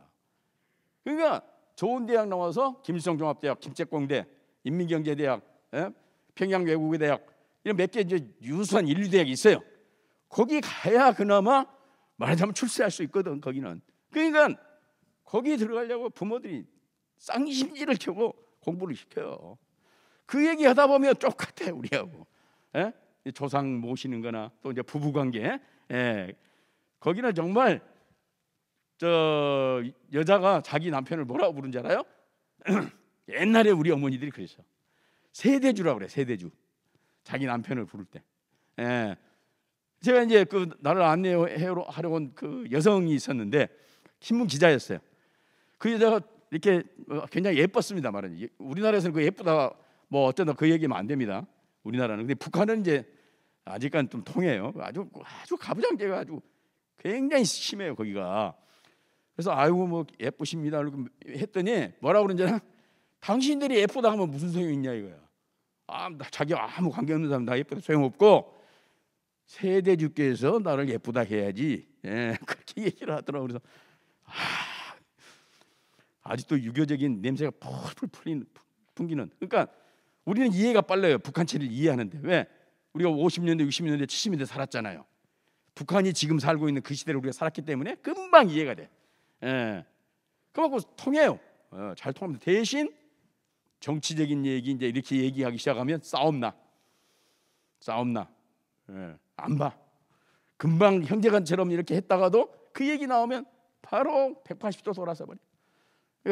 그러니까 좋은 대학 나와서 김일성 종합대학, 김책공대, 인민경제대학, 평양외국어대학 이런 몇 개 이제 유수한 인류대학이 있어요. 거기 가야 그나마 말하자면 출세할 수 있거든. 거기는. 그러니까 거기 들어가려고 부모들이 쌍심지를 켜고 공부를 시켜요. 그 얘기 하다 보면 똑같아 우리하고. 조상 모시는 거나 또 이제 부부관계. 거기는 정말 저 여자가 자기 남편을 뭐라고 부르는 줄 알아요? 옛날에 우리 어머니들이 그랬어. 세대주라고 그래. 세대주. 자기 남편을 부를 때. 제가 이제 그 나를 안내하러 온 그 여성이 있었는데 신문 기자였어요. 그 여자가 이렇게 굉장히 예뻤습니다. 말은 우리나라에서는 그 예쁘다 뭐 어쩌다 그 얘기하면 안 됩니다. 우리나라는. 근데 북한은 이제 아직까지 좀 통해요. 아주 가부장제가 아주 굉장히 심해요 거기가. 그래서 아이고 뭐 예쁘십니다 했더니 뭐라고 그러는지 알아? 당신들이 예쁘다 하면 무슨 소용이 있냐 이거야. 자기 아무 관계없는 사람 다 예쁘다 소용없고 세대주께서 나를 예쁘다 해야지. 그렇게 얘기를 하더라고. 그래서 아직도 유교적인 냄새가 풀풀 풍기는. 그러니까 우리는 이해가 빨라요. 북한체를 이해하는데. 왜? 우리가 50년대, 60년대, 70년대 살았잖아요. 북한이 지금 살고 있는 그 시대를 우리가 살았기 때문에 금방 이해가 돼. 그만큼 통해요. 잘 통합니다. 대신 정치적인 얘기 이제 이렇게 얘기하기 시작하면 싸움 나. 안 봐. 금방 형제간처럼 이렇게 했다가도 그 얘기 나오면 바로 180도 돌아서 버려.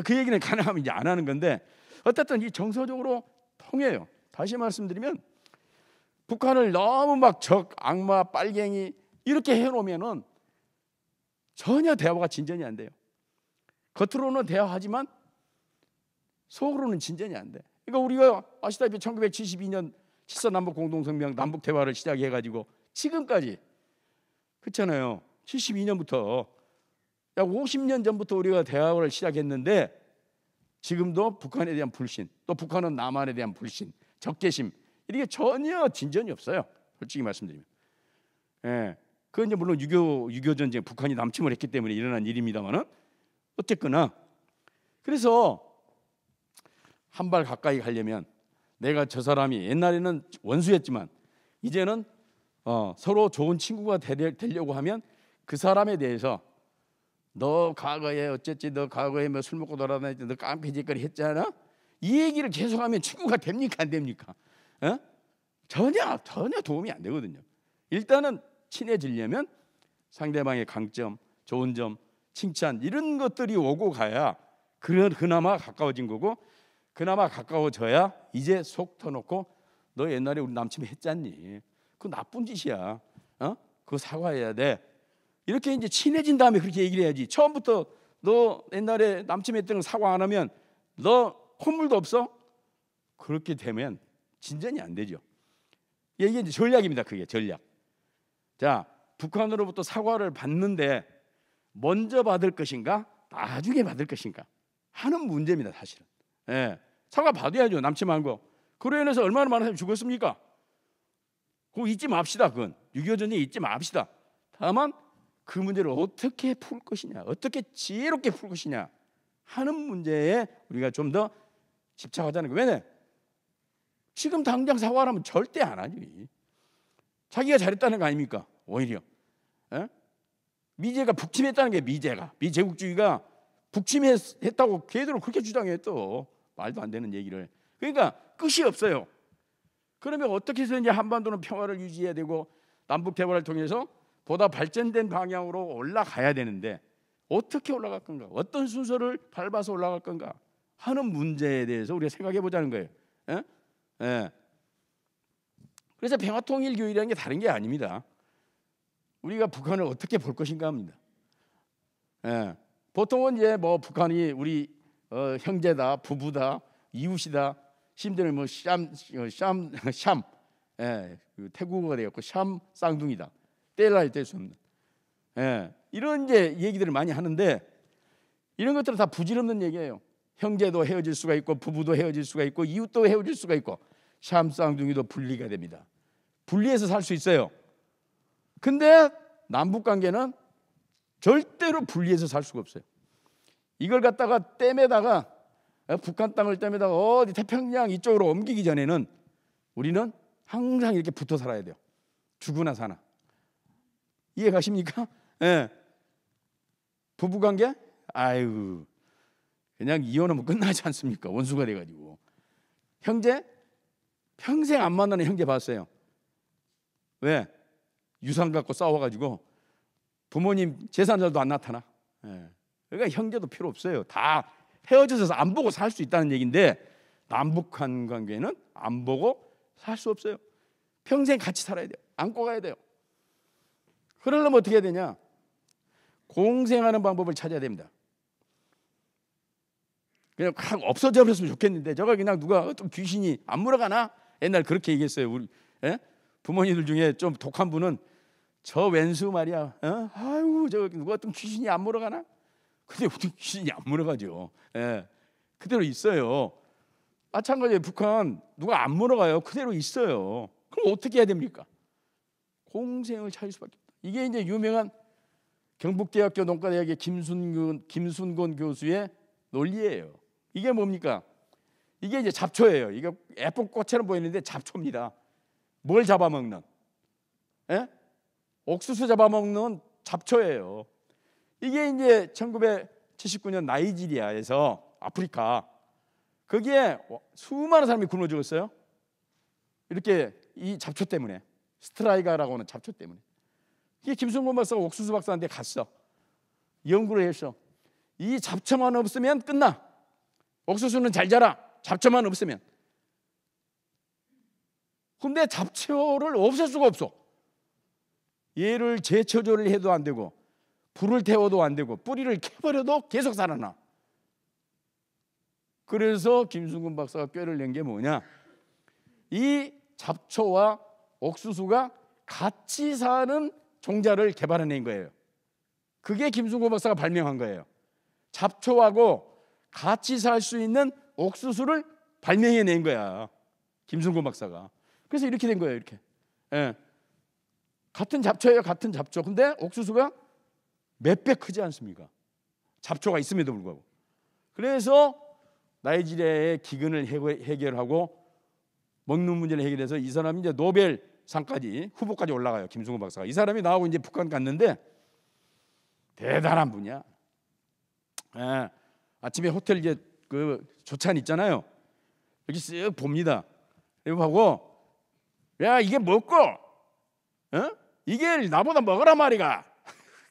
그 얘기는 가능하면 이제 안 하는 건데 어쨌든 이 정서적으로 통해요. 다시 말씀드리면 북한을 너무 막 적, 악마, 빨갱이 이렇게 해놓으면은 전혀 대화가 진전이 안 돼요. 겉으로는 대화하지만 속으로는 진전이 안 돼. 그러니까 우리가 아시다시피 1972년 7사 남북 공동성명 남북 대화를 시작해가지고 지금까지 그렇잖아요. 72년부터 약 50년 전부터 우리가 대화를 시작했는데 지금도 북한에 대한 불신, 또 북한은 남한에 대한 불신, 적개심 이게 전혀 진전이 없어요. 솔직히 말씀드리면. 그건 이제 물론 유교 전쟁 북한이 남침을 했기 때문에 일어난 일입니다만은 어쨌거나 그래서 한 발 가까이 가려면 내가 저 사람이 옛날에는 원수였지만 이제는 서로 좋은 친구가 되려고 하면 그 사람에 대해서 너 과거에 어쨌지 너 과거에 뭐 술 먹고 돌아다녔지 너 깡패짓거리 했잖아 이 얘기를 계속하면 친구가 됩니까 안 됩니까? 전혀 도움이 안 되거든요. 일단은 친해지려면 상대방의 강점, 좋은 점, 칭찬 이런 것들이 오고 가야 그나마 가까워진 거고 그나마 가까워져야 이제 속 터놓고 너 옛날에 우리 남친 했잖니. 그거 나쁜 짓이야. 그거 사과해야 돼. 이렇게 이제 친해진 다음에 그렇게 얘기를 해야지. 처음부터 너 옛날에 남친 했던 거 사과 안 하면 너 콧물도 없어? 그렇게 되면 진전이 안 되죠. 이게 이제 전략입니다. 그게 전략. 자, 북한으로부터 사과를 받는데 먼저 받을 것인가, 나중에 받을 것인가 하는 문제입니다. 사실은. 예, 사과 받아야죠. 남친 말고. 그로 인해서 얼마나 많은 사람이 죽었습니까? 그거 잊지 맙시다. 그건 6.25 전쟁 잊지 맙시다. 다만 그 문제를 어떻게 풀 것이냐, 어떻게 지혜롭게 풀 것이냐 하는 문제에 우리가 좀 더 집착하자는 거예요. 왜냐? 지금 당장 사과하면 절대 안 하지. 자기가 잘했다는 거 아닙니까? 오히려 미제가 북침했다는 게 미제국주의가 북침했다고 걔들은 그렇게 주장해. 또 말도 안 되는 얘기를. 그러니까 끝이 없어요. 그러면 어떻게 해서 이제 한반도는 평화를 유지해야 되고 남북 대화를 통해서 보다 발전된 방향으로 올라가야 되는데 어떻게 올라갈 건가, 어떤 순서를 밟아서 올라갈 건가 하는 문제에 대해서 우리가 생각해 보자는 거예요. 예. 그래서 평화통일교육이라는 게 다른 게 아닙니다. 우리가 북한을 어떻게 볼 것인가 합니다. 예. 보통은 이제 뭐 북한이 우리 형제다, 부부다, 이웃이다, 심지어는 뭐 샴, 예, 태국어가 되었고 샴 쌍둥이다, 뗄래야 뗄 수 없는, 예, 이런 이제 얘기들을 많이 하는데 이런 것들은 다 부질없는 얘기예요. 형제도 헤어질 수가 있고 부부도 헤어질 수가 있고 이웃도 헤어질 수가 있고 샴 쌍둥이도 분리가 됩니다. 분리해서 살 수 있어요. 근데 남북 관계는 절대로 분리해서 살 수가 없어요. 이걸 갖다가 댐에다가 북한 땅을 댐에다가 어디 태평양 이쪽으로 옮기기 전에는 우리는 항상 이렇게 붙어 살아야 돼요. 죽으나 사나. 이해 가십니까? 예. 부부관계? 아이고, 그냥 이혼하면 끝나지 않습니까? 원수가 돼가지고. 형제? 평생 안 만나는 형제 봤어요. 왜? 유산 갖고 싸워가지고 부모님 재산자도 안 나타나. 예. 그러니까 형제도 필요 없어요. 다 헤어져서 안 보고 살 수 있다는 얘기인데 남북한 관계는 안 보고 살 수 없어요. 평생 같이 살아야 돼요. 안고 가야 돼요. 그러려면 어떻게 해야 되냐? 공생하는 방법을 찾아야 됩니다. 그냥 확 없어져 버렸으면 좋겠는데 저거 그냥 누가 어떤 귀신이 안 물어가나? 옛날 그렇게 얘기했어요. 우리 부모님들 중에 좀 독한 분은 저 왼수 말이야. 아이고 저 누가 어떤 귀신이 안 물어가나? 근데 어떤 귀신이 안 물어가죠. 예, 그대로 있어요. 마찬가지로 북한 누가 안 물어가요. 그대로 있어요. 그럼 어떻게 해야 됩니까? 공생을 찾을 수밖에 없다. 이게 이제 유명한 경북대학교 농가대학의 김순곤 교수의 논리예요. 이게 뭡니까? 이게 이제 잡초예요. 이게 예쁜 꽃처럼 보이는데 잡초입니다. 뭘 잡아먹는? 옥수수 잡아먹는 잡초예요. 이게 이제 1979년 나이지리아에서 아프리카 거기에 수많은 사람이 굶어 죽었어요. 이렇게 이 잡초 때문에, 스트라이가라고 하는 잡초 때문에. 이게 김순곤 박사가 옥수수 박사한테 갔어. 연구를 했어. 이 잡초만 없으면 끝나. 옥수수는 잘 자라. 잡초만 없으면. 근데 잡초를 없앨 수가 없어. 얘를 재초조를 해도 안 되고 불을 태워도 안 되고 뿌리를 캐버려도 계속 살아나. 그래서 김순곤 박사가 꾀를 낸 게 뭐냐? 이 잡초와 옥수수가 같이 사는 종자를 개발해낸 거예요. 그게 김순곤 박사가 발명한 거예요. 잡초하고 같이 살 수 있는 옥수수를 발명해낸 거야, 김순곤 박사가. 그래서 이렇게 된 거예요. 이렇게. 예. 같은 잡초예요. 같은 잡초. 근데 옥수수가 몇 배 크지 않습니까? 잡초가 있음에도 불구하고. 그래서 나이지리아의 기근을 해결하고 먹는 문제를 해결해서 이 사람이 이제 노벨상까지 후보까지 올라가요. 김순곤 박사가. 이 사람이 나하고 이제 북한 갔는데 대단한 분이야. 예. 아침에 호텔 이제 그 조찬 있잖아요. 여기 쓱 봅니다. 이거 하고, 야 이게 먹고, 이게 나보다 먹으라 말이가.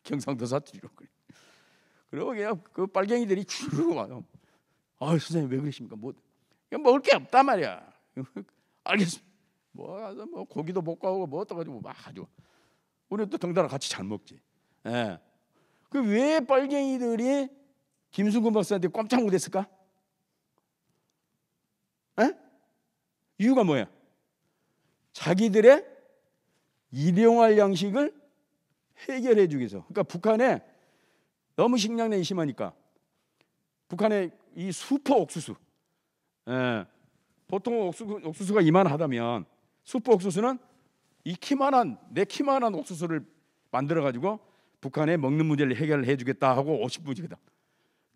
경상도 사투리로 그래. 그리고 그냥 그 빨갱이들이 주르르 와요. 아 선생님 왜 그러십니까? 뭐 이거 먹을 게 없단 말이야. 알겠습니다. 뭐 고기도 못 가고 뭐 어떠가지고 막 아주 우리 또 덩달아 같이 잘 먹지. 예. 그 왜 빨갱이들이 김순근 박사한테 깜짝 못했을까? 예? 이유가 뭐야? 자기들의 일용할 양식을 해결해 주기 위해서. 그러니까 북한에 너무 식량난이 심하니까 북한에 이 슈퍼 옥수수, 예. 보통 옥수수가 이만하다면 슈퍼 옥수수는 이 키만한 내 키만한 옥수수를 만들어 가지고 북한에 먹는 문제를 해결해 주겠다 하고 50부지거든.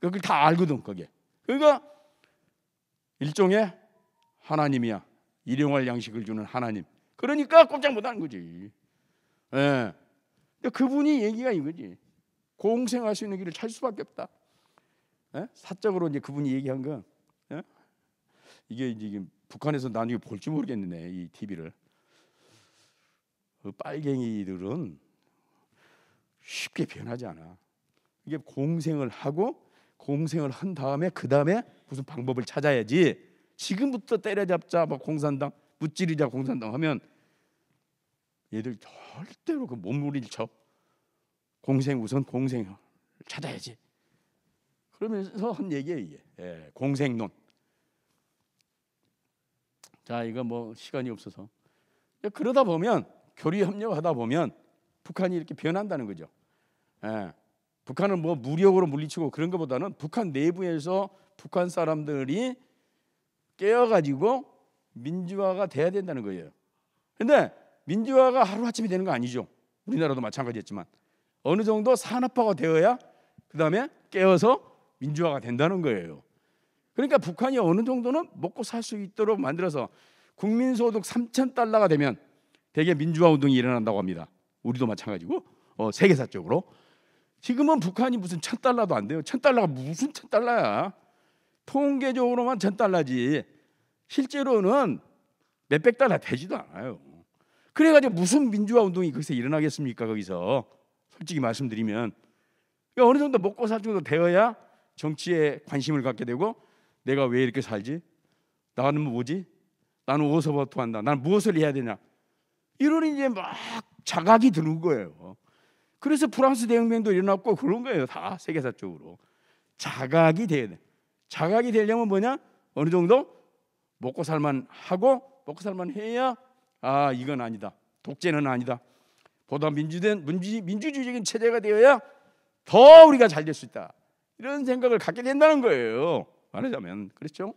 그걸 다 알거든 그게. 그러니까 일종의 하나님이야. 일용할 양식을 주는 하나님. 그러니까 꼼짝 못하는 거지. 예. 근데 그분이 얘기가 이거지. 공생할 수 있는 길을 찾을 수밖에 없다. 예? 사적으로 이제 그분이 얘기한 건 예? 이게 북한에서 나중에 볼지 모르겠네 이 TV를. 그 빨갱이들은 쉽게 변하지 않아. 이게 공생을 하고 공생을 한 다음에 그 다음에 무슨 방법을 찾아야지. 지금부터 때려잡자 뭐 공산당 무찌르자 공산당 하면 얘들 절대로 그 몸부림을 쳐. 공생 우선 공생을 찾아야지. 그러면서 한 얘기예요 이게. 예, 공생론. 자 이거 뭐 시간이 없어서 그러다 보면 교류 협력하다 보면 북한이 이렇게 변한다는 거죠. 예, 북한은 뭐 무력으로 물리치고 그런 것보다는 북한 내부에서 북한 사람들이 깨어가지고 민주화가 돼야 된다는 거예요. 근데 민주화가 하루아침에 되는 거 아니죠. 우리나라도 마찬가지였지만 어느 정도 산업화가 되어야 그 다음에 깨어서 민주화가 된다는 거예요. 그러니까 북한이 어느 정도는 먹고 살 수 있도록 만들어서 국민소득 3,000달러가 되면 대개 민주화 운동이 일어난다고 합니다. 우리도 마찬가지고 세계사적으로. 지금은 북한이 무슨 1,000달러도 안 돼요. 1,000달러가 무슨 1,000달러야. 통계적으로만 1,000달러지 실제로는 몇백 달러 되지도 않아요. 그래가지고 무슨 민주화 운동이 거기서 일어나겠습니까? 거기서 솔직히 말씀드리면 그러니까 어느 정도 먹고 살 정도 되어야 정치에 관심을 갖게 되고 내가 왜 이렇게 살지? 나는 뭐지? 나는 어디서부터 한다? 나는 무엇을 해야 되냐? 이런 이제 막 자각이 드는 거예요. 그래서 프랑스 대혁명도 일어났고 그런 거예요. 다 세계사적으로 자각이 돼야 돼. 자각이 되려면 뭐냐? 어느 정도 먹고 살만 하고 먹고 살만 해야 아 이건 아니다. 독재는 아니다. 보다 민주주의적인 체제가 되어야 더 우리가 잘 될 수 있다. 이런 생각을 갖게 된다는 거예요. 말하자면 그렇죠?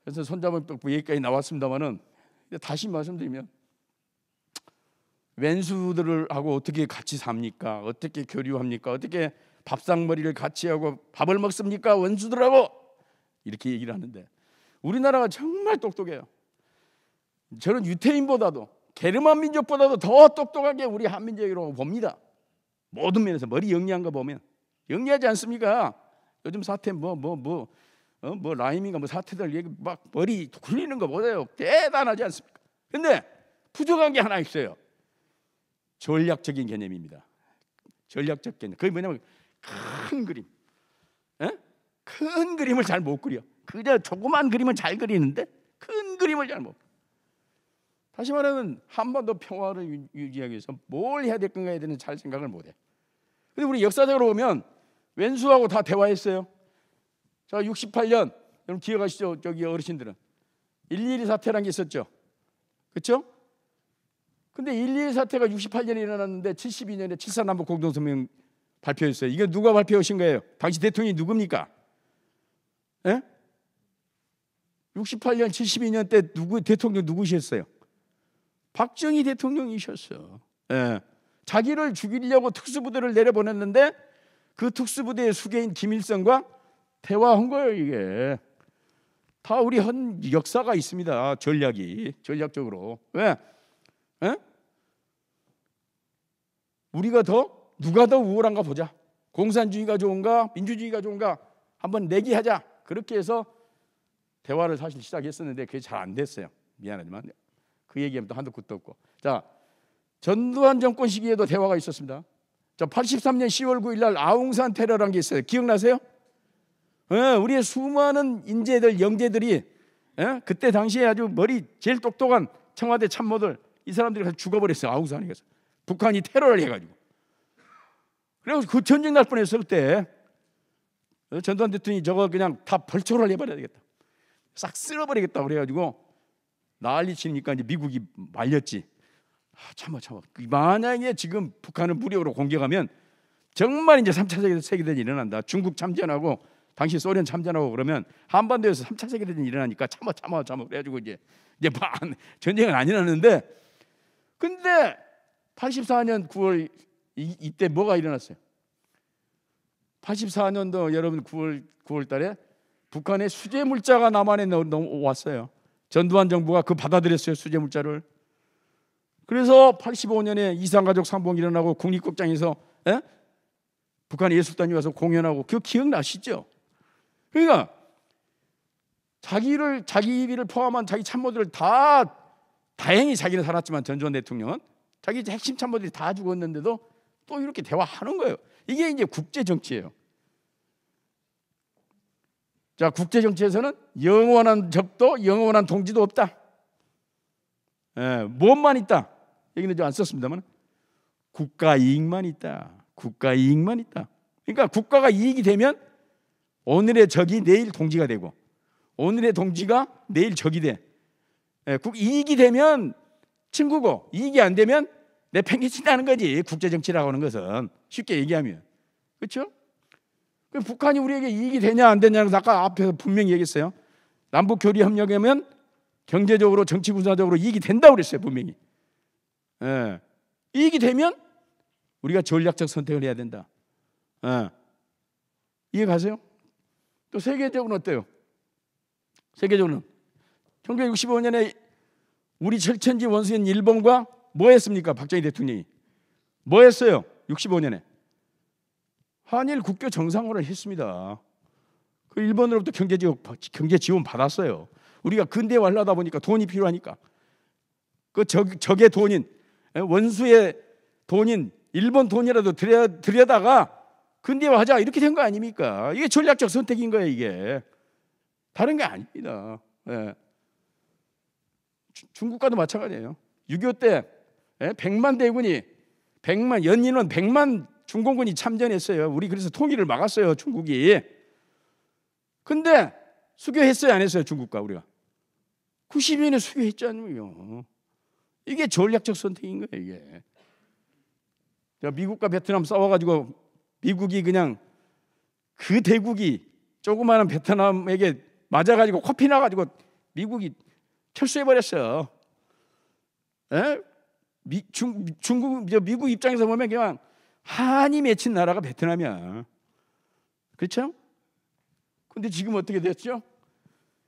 그래서 손잡은 여기까지 나왔습니다만은 다시 말씀드리면 왼수들하고 어떻게 같이 삽니까? 어떻게 교류합니까? 어떻게 밥상머리를 같이 하고 밥을 먹습니까? 원수들하고 이렇게 얘기를 하는데 우리나라가 정말 똑똑해요. 저는 유태인보다도 게르만 민족보다도 더 똑똑한 게 우리 한민족이라고 봅니다. 모든 면에서 머리 영리한 거 보면 영리하지 않습니까? 요즘 사태 뭐 라임인가 뭐 사태들 얘기 막 머리 굴리는 거 보세요. 대단하지 않습니까? 근데 부족한 게 하나 있어요. 전략적인 개념입니다. 전략적 개념. 그게 뭐냐면 큰 그림. 에? 큰 그림을 잘 못 그려. 그저 조그만 그림은 잘 그리는데 큰 그림을 잘 못. 다시 말하면 한반도 평화를 유지하기 위해서 뭘 해야 될 건가에 대해서 잘 생각을 못 해. 근데 우리 역사적으로 보면 왼수하고 다 대화했어요. 자, 68년 여러분 기억하시죠? 저기 어르신들은 1.12 사태라는 게 있었죠. 그렇죠? 근데 1.12 사태가 68년에 일어났는데 72년에 7.4 남북 공동성명 발표했어요. 이게 누가 발표하신 거예요? 당시 대통령이 누굽니까? 예? 68년 72년 때 대통령 누구셨어요? 박정희 대통령이셨어. 예. 자기를 죽이려고 특수부대를 내려보냈는데 그 특수부대의 수계인 김일성과 대화한 거예요. 이게 다 우리 한 역사가 있습니다. 전략적으로. 왜? 에? 우리가 누가 더 우월한가 보자. 공산주의가 좋은가 민주주의가 좋은가 한번 내기하자. 그렇게 해서 대화를 사실 시작했었는데 그게 잘 안 됐어요. 미안하지만 그 얘기하면 또 한도 끝도 없고. 자, 전두환 정권 시기에도 대화가 있었습니다. 자, 83년 10월 9일 날 아웅산 테러라는 게 있어요. 기억나세요? 우리의 수많은 인재들, 영재들이 그때 당시에 아주 머리 제일 똑똑한 청와대 참모들, 이 사람들이 가서 죽어버렸어요. 아우산에 가서 북한이 테러를 해가지고. 그래서 그 전쟁 날 뻔했을 때 전두환 대통령이 저거 그냥 다 벌초를 해버려야 되겠다, 싹 쓸어버리겠다 그래가지고 난리 치니까 이제 미국이 말렸지. 참아. 만약에 지금 북한을 무력으로 공격하면 정말 이제 3차 세계대전이 일어난다. 중국 참전하고 당시 소련 참전하고 그러면 한반도에서 3차 세계대전이 일어나니까 참아 그래가지고 이제 전쟁은 안 일어났는데, 근데 84년 9월 이때 뭐가 일어났어요? 84년도 여러분 9월 달에 북한의 수재 물자가 남한에 넘어왔어요. 전두환 정부가 그 받아들였어요, 수재 물자를. 그래서 85년에 이산가족 상봉 일어나고 국립극장에서 북한 예술단이 와서 공연하고, 그거 기억나시죠? 그러니까 자기를 포함한 자기 참모들을 다, 다행히 자기는 살았지만 전두환 대통령은 자기 핵심 참모들이 다 죽었는데도 또 이렇게 대화하는 거예요. 이게 이제 국제 정치예요. 자, 국제 정치에서는 영원한 적도 영원한 동지도 없다. 무엇만 있다? 여기는 좀 안 썼습니다만 국가 이익만 있다. 국가 이익만 있다. 그러니까 국가가 이익이 되면 오늘의 적이 내일 동지가 되고, 오늘의 동지가 내일 적이 돼. 이익이 되면 친구고, 이익이 안 되면 내팽개친다는 거지. 국제 정치라고 하는 것은 쉽게 얘기하면, 그렇죠? 북한이 우리에게 이익이 되냐 안 되냐는 아까 앞에서 분명히 얘기했어요. 남북 교류 협력하면 경제적으로, 정치 군사적으로 이익이 된다고 그랬어요, 분명히. 이익이 되면 우리가 전략적 선택을 해야 된다. 이해 가세요? 또 세계적으로는 어때요? 세계적으로는 1965년에 우리 철천지 원수인 일본과 뭐 했습니까? 박정희 대통령이 뭐 했어요? 65년에 한일 국교 정상화를 했습니다. 그 일본으로부터 경제 지원 받았어요. 우리가 근대화하려다 보니까 돈이 필요하니까 그 적의 돈인, 원수의 돈인 일본 돈이라도 들여다가 근대화하자, 이렇게 된 거 아닙니까? 이게 전략적 선택인 거예요. 이게 다른 게 아닙니다. 중국과도 마찬가지예요. 6.25 때 100만 대군이, 연인원 100만 중공군이 참전했어요. 우리 그래서 통일을 막았어요, 중국이. 근데 수교했어요, 안 했어요, 중국과 우리가? 90년에 수교했잖아요. 이게 전략적 선택인 거예요, 이게. 미국과 베트남 싸워가지고 미국이 그냥 그 대국이 조그마한 베트남에게 맞아가지고 코피 나가지고 미국이 철수해버렸어요. 미국 입장에서 보면 그냥 한이 맺힌 나라가 베트남이야. 그렇죠? 근데 지금 어떻게 됐죠?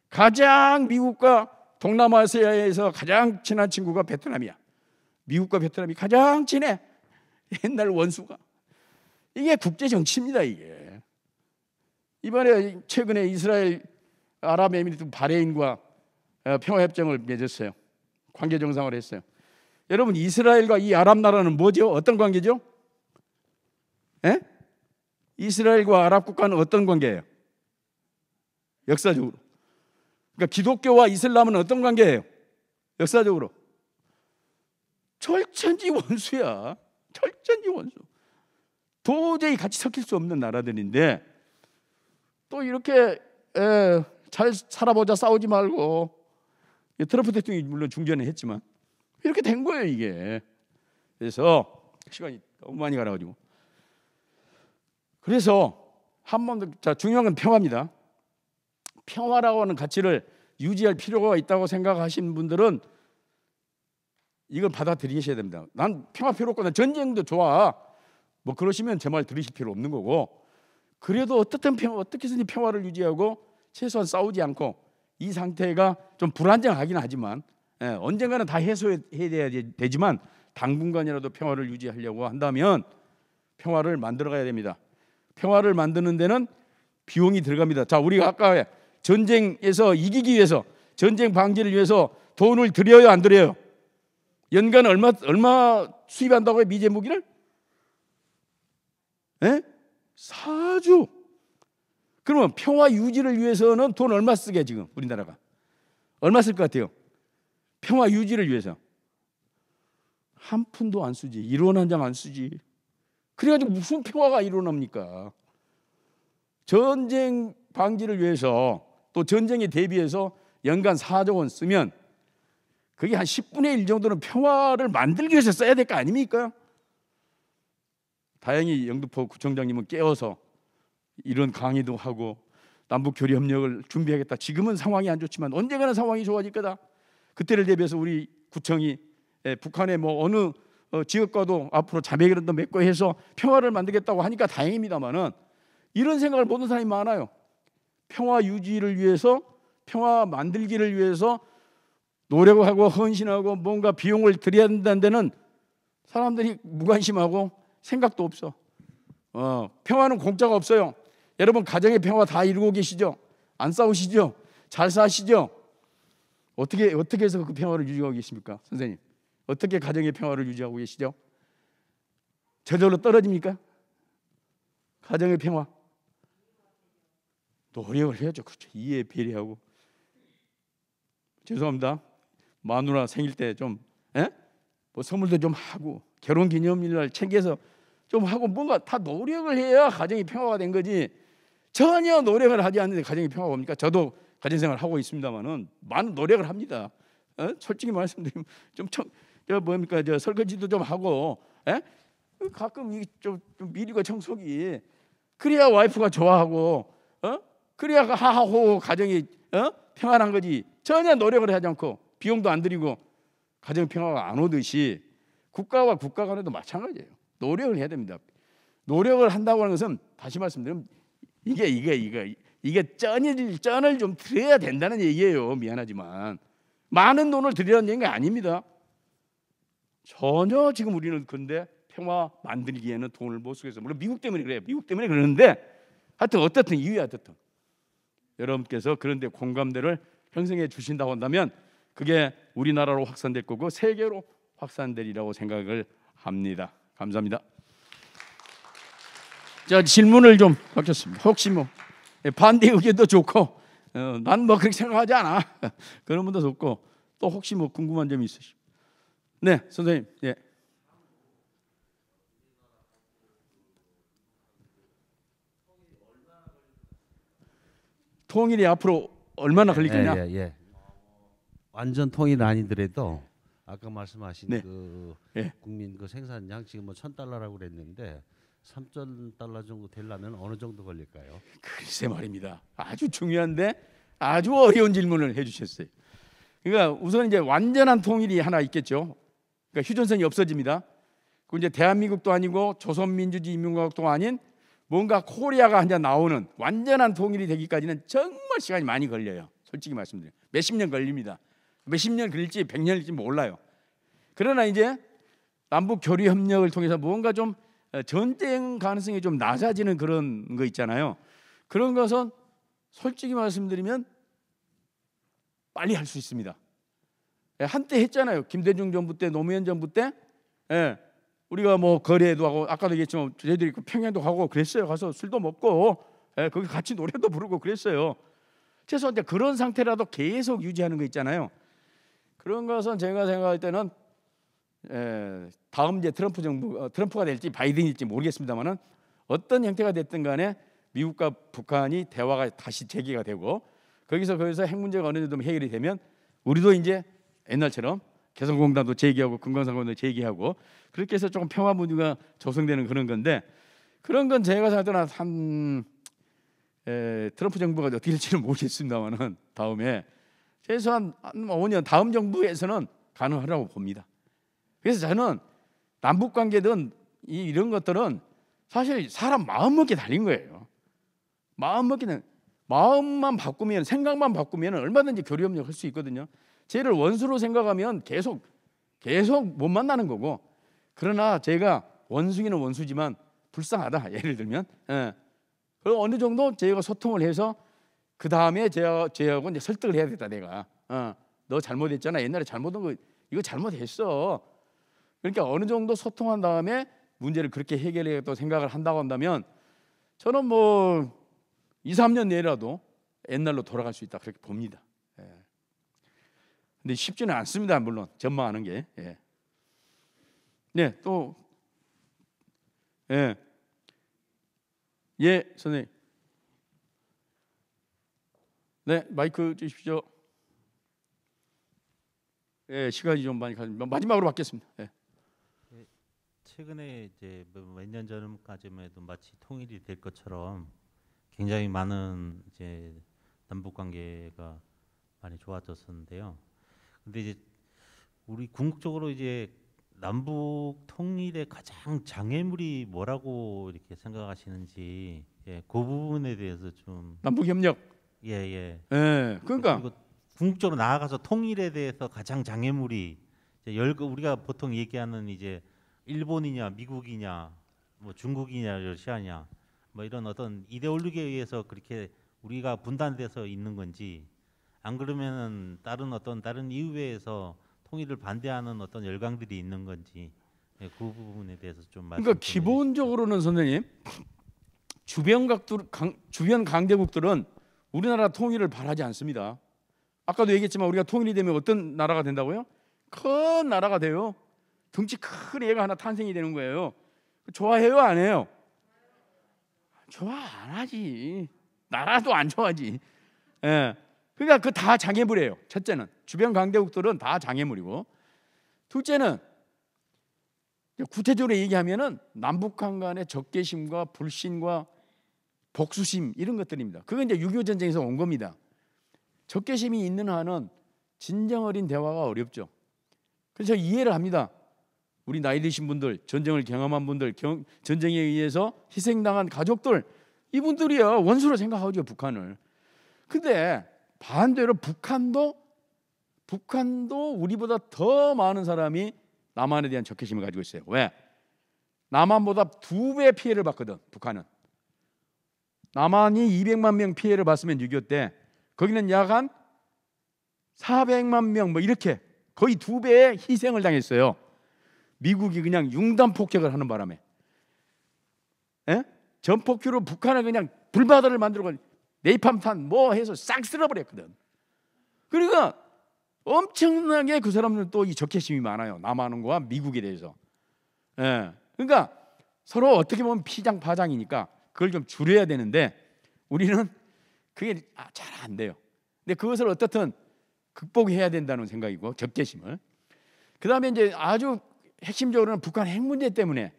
가장 미국과 동남아시아에서 가장 친한 친구가 베트남이야. 미국과 베트남이 가장 친해. 옛날 원수가. 이게 국제 정치입니다, 이게. 이번에 최근에 이스라엘, 아랍에미리트, 바레인과 평화협정을 맺었어요. 관계 정상화를 했어요. 여러분, 이스라엘과 이 아랍 나라는 뭐죠? 어떤 관계죠? 이스라엘과 아랍 국가는 어떤 관계예요? 역사적으로. 그러니까 기독교와 이슬람은 어떤 관계예요? 역사적으로. 철천지 원수야. 철천지 원수. 도저히 같이 섞일 수 없는 나라들인데 또 이렇게 잘 살아보자, 싸우지 말고, 트럼프 대통령이 물론 중재는 했지만 이렇게 된 거예요, 이게. 그래서 시간이 너무 많이 가라가지고, 그래서 한 번 더, 자, 중요한 건 평화입니다. 평화라고 하는 가치를 유지할 필요가 있다고 생각하시는 분들은 이걸 받아들이셔야 됩니다. 난 평화 필요 없고 난 전쟁도 좋아, 뭐 그러시면 제 말 들으실 필요 없는 거고, 그래도 어떻게 해서든 평화를 유지하고 최소한 싸우지 않고, 이 상태가 좀 불안정하긴 하지만 언젠가는 다 해소해야 되지만 당분간이라도 평화를 유지하려고 한다면 평화를 만들어 가야 됩니다. 평화를 만드는 데는 비용이 들어갑니다. 자, 우리가 아까 전쟁에서 이기기 위해서, 전쟁 방지를 위해서 돈을 들여요, 안 들여요? 연간 얼마 수입한다고요, 미제 무기를? 4조. 그러면 평화 유지를 위해서는 돈 얼마 쓰게 지금 우리나라가 얼마 쓸 것 같아요? 평화 유지를 위해서 한 푼도 안 쓰지. 1원 한 장 안 쓰지. 그래가지고 무슨 평화가 일어납니까? 전쟁 방지를 위해서 또 전쟁에 대비해서 연간 4조 원 쓰면 그게 한 10분의 1 정도는 평화를 만들기 위해서 써야 될 거 아닙니까? 다행히 영등포 구청장님은 깨어서 이런 강의도 하고 남북 교류 협력을 준비하겠다. 지금은 상황이 안 좋지만 언젠가는 상황이 좋아질 거다. 그때를 대비해서 우리 구청이 북한의 뭐 어느 지역과도 앞으로 자매결연도 맺고 해서 평화를 만들겠다고 하니까 다행입니다만은 이런 생각을 모르는 사람이 많아요. 평화 유지를 위해서, 평화 만들기를 위해서 노력하고 헌신하고 뭔가 비용을 들여야 된다는 데는 사람들이 무관심하고 생각도 없어. 평화는 공짜가 없어요. 여러분 가정의 평화 다 이루고 계시죠? 안 싸우시죠? 잘 사시죠? 어떻게 해서 그 평화를 유지하고 계십니까? 선생님 어떻게 가정의 평화를 유지하고 계시죠? 저절로 떨어집니까? 가정의 평화 노력을 해야죠. 그렇죠. 이해 배려하고. 죄송합니다. 마누라 생일 때 좀 뭐 선물도 좀 하고 결혼기념일날 챙겨서 좀 하고 뭔가 다 노력을 해야 가정이 평화가 된 거지. 전혀 노력을 하지 않는데 가정이 평화가 옵니까? 저도 가정생활 하고 있습니다만은 많은 노력을 합니다. 솔직히 말씀드리면 저 설거지도 좀 하고 가끔 좀 미리고 청소기 그래야 와이프가 좋아하고 그래야 하하호 가정이 평안한 거지. 전혀 노력을 하지 않고 비용도 안 들이고 가정 평화가 안 오듯이 국가와 국가 간에도 마찬가지예요. 노력을 해야 됩니다. 노력을 한다고 하는 것은 다시 말씀드리면 이게 쩐을 좀 들여야 된다는 얘기예요. 미안하지만 많은 돈을 들이라는 얘기가 아닙니다. 전혀 지금 우리는 근데 평화 만들기에는 돈을 못 쓰겠어요. 물론 미국 때문에 그래요. 미국 때문에 그러는데 하여튼 어떻든 이유야. 어떻든 여러분께서 그런데 공감대를 형성해 주신다고 한다면 그게 우리나라로 확산될 거고 세계로 확산되리라고 생각을 합니다. 감사합니다. 자, 질문을 좀 받겠습니다. 혹시 뭐 반대 의견도 좋고 난 뭐 그렇게 생각하지 않아 그런 분도 좋고 또 혹시 뭐 궁금한 점이 있으시면 네 선생님. 예. 통일이 앞으로 얼마나 걸릴 거냐? 예. 완전 통일 아니더라도 아까 말씀하신 네. 그 예. 국민 그 생산량 지금 뭐 $1,000라고 그랬는데 $3,000 정도 되려면 어느 정도 걸릴까요? 글쎄 말입니다. 아주 중요한데 아주 어려운 질문을 해주셨어요. 그러니까 우선 이제 완전한 통일이 하나 있겠죠. 그러니까 휴전선이 없어집니다. 그 이제 대한민국도 아니고 조선민주주의 인민공화국도 아닌 뭔가 코리아가 한 잔 나오는 완전한 통일이 되기까지는 정말 시간이 많이 걸려요. 솔직히 말씀드려요. 몇십 년 걸립니다. 몇십 년 걸릴지 100년일지 몰라요. 그러나 이제 남북 교류 협력을 통해서 뭔가 좀 전쟁 가능성이 좀 낮아지는 그런 거 있잖아요. 그런 것은 솔직히 말씀드리면 빨리 할 수 있습니다. 한때 했잖아요. 김대중 정부 때, 노무현 정부 때 우리가 뭐 거래도 하고 아까도 얘기했지만 저희들이 평양도 가고 그랬어요. 가서 술도 먹고 거기 같이 노래도 부르고 그랬어요. 최소한 이제 그런 상태라도 계속 유지하는 거 있잖아요. 그런 것은 제가 생각할 때는 다음 이제 트럼프 정부 트럼프가 될지 바이든일지 모르겠습니다만은 어떤 형태가 됐든 간에 미국과 북한이 대화가 다시 재개가 되고 거기서 핵 문제가 어느 정도 해결이 되면 우리도 이제 옛날처럼 개성공단도 재개하고 금강산공단도 재개하고 그렇게 해서 조금 평화 분위기가 조성되는 그런 건데 그런 건 제가 생각할 때는 한 트럼프 정부가 어떻게 될지는 모르겠습니다만은 다음에 최소한 5년 다음 정부에서는 가능하라고 봅니다. 그래서 저는 남북 관계든 이런 것들은 사실 사람 마음먹기에 달린 거예요. 마음만 바꾸면 생각만 바꾸면 얼마든지 교류 협력할 수 있거든요. 쟤를 원수로 생각하면 계속 못 만나는 거고 그러나 제가 원수기는 원수지만 불쌍하다 예를 들면 그리고 어느 정도 제가 소통을 해서 그 다음에 제하고 이제 설득을 해야 되겠다. 내가 너 잘못했잖아. 옛날에 잘못한 거 이거 잘못했어. 그러니까 어느 정도 소통한 다음에 문제를 그렇게 해결해야겠다고 생각을 한다고 한다면 저는 뭐 2, 3년 내라도 옛날로 돌아갈 수 있다 그렇게 봅니다. 예. 근데 쉽지는 않습니다. 물론 전망하는 게. 예. 네, 또 예, 예, 선생님. 네, 마이크 주십시오. 예, 시간이 좀 많이 가면 마지막으로 받겠습니다. 예. 최근에 이제 몇 년 전까지만 해도 마치 통일이 될 것처럼 굉장히 많은 이제 남북 관계가 많이 좋아졌었는데요. 근데 이제 우리 궁극적으로 이제 남북 통일의 가장 장애물이 뭐라고 이렇게 생각하시는지, 예, 그 부분에 대해서 좀 남북 협력. 예, 예. 예, 그러니까 그리고 궁극적으로 나아가서 통일에 대해서 가장 장애물이 이제 우리가 보통 얘기하는 이제 일본이냐 미국이냐 뭐 중국이냐 러시아냐 뭐 이런 어떤 이데올로기에 의해서 그렇게 우리가 분단돼서 있는 건지, 안 그러면은 다른 이유에서 통일을 반대하는 어떤 열강들이 있는 건지, 예, 그 부분에 대해서 좀 말씀. 그러니까 기본적으로는 선생님, 주변 강대국들은 우리나라 통일을 바라지 않습니다. 아까도 얘기했지만 우리가 통일이 되면 어떤 나라가 된다고요? 큰 나라가 돼요. 덩치 큰 애가 하나 탄생이 되는 거예요. 좋아해요, 안 해요? 좋아 안 하지. 나라도 안 좋아하지. 예. 그러니까 그 다 장애물이에요. 첫째는 주변 강대국들은 다 장애물이고, 둘째는 구체적으로 얘기하면은 남북한 간의 적개심과 불신과 복수심 이런 것들입니다. 그건 이제 6.25 전쟁에서 온 겁니다. 적개심이 있는 한은 진정 어린 대화가 어렵죠. 그래서 이해를 합니다. 우리 나이 드신 분들, 전쟁을 경험한 분들, 전쟁에 의해서 희생당한 가족들, 이분들이요 원수로 생각하죠, 북한을. 근데 반대로 북한도 우리보다 더 많은 사람이 남한에 대한 적개심을 가지고 있어요. 왜? 남한보다 2배 피해를 받거든. 북한은. 남한이 200만 명 피해를 봤으면 6.25 때 거기는 약 한 400만 명 뭐 이렇게 거의 2배의 희생을 당했어요. 미국이 그냥 융단 폭격을 하는 바람에, 예? 전폭기로 북한을 그냥 불바다를 만들고 네이팜탄 뭐 해서 싹 쓸어버렸거든. 그러니까 엄청나게 그 사람들은 또 이 적개심이 많아요. 남한과 미국에 대해서. 예. 그러니까 서로 어떻게 보면 피장파장이니까 그걸 좀 줄여야 되는데 우리는 그게 잘 안 돼요. 근데 그것을 어떻든 극복해야 된다는 생각이고, 적개심을. 그 다음에 이제 아주 핵심적으로는 북한 핵 문제 때문에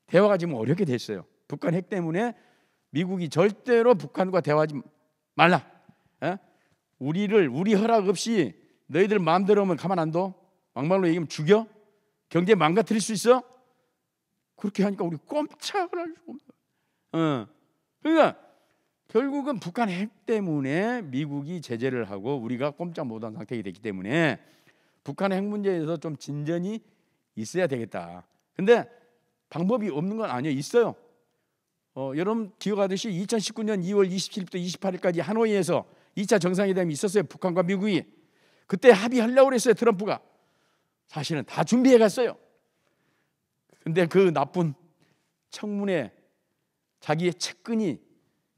대화가 지금 어렵게 됐어요. 북한 핵 때문에 미국이 절대로 북한과 대화하지 말라. 에? 우리 허락 없이 너희들 마음대로 하면 가만 안 둬? 막말로 얘기하면 죽여? 경제 망가뜨릴 수 있어? 그렇게 하니까 우리 꼼짝을 할 수가 없어. 그러니까 결국은 북한 핵 때문에 미국이 제재를 하고 우리가 꼼짝 못한 상태가 됐기 때문에 북한 핵 문제에서 좀 진전이 있어야 되겠다. 근데 방법이 없는 건 아니에요. 있어요. 여러분 기억하듯이 2019년 2월 27일부터 28일까지 하노이에서 2차 정상회담이 있었어요. 북한과 미국이. 그때 합의하려고 그랬어요. 트럼프가. 사실은 다 준비해 갔어요. 근데 그 나쁜 청문회 자기의 측근이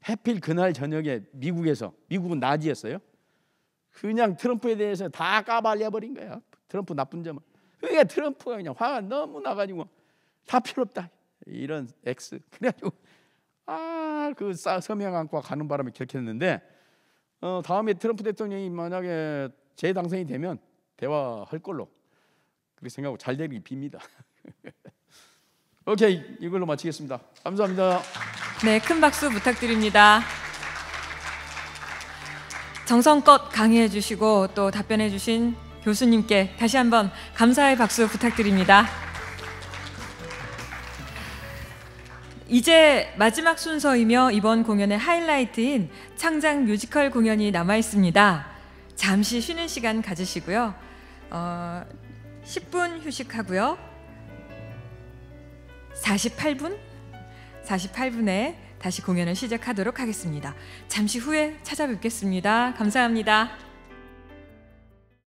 해필 그날 저녁에 미국은 낮이었어요. 그냥 트럼프에 대해서 다 까발려버린 거야. 트럼프 나쁜 점을. 그러니까 트럼프가 그냥 화가 너무 나가지고 다 필요 없다. 이런 X. 그래가지고 그 서명 안고 가는 바람에 결켰는데 다음에 트럼프 대통령이 만약에 재당선이 되면 대화할 걸로 그렇게 생각하고 잘 되길 빕니다. 오케이, 이걸로 마치겠습니다. 감사합니다. 네, 큰 박수 부탁드립니다. 정성껏 강의해 주시고 또 답변해 주신 교수님께 다시 한번 감사의 박수 부탁드립니다. 이제 마지막 순서이며 이번 공연의 하이라이트인 창작 뮤지컬 공연이 남아 있습니다. 잠시 쉬는 시간 가지시고요. 10분 휴식하고요. 48분에 다시 공연을 시작하도록 하겠습니다. 잠시 후에 찾아뵙겠습니다. 감사합니다.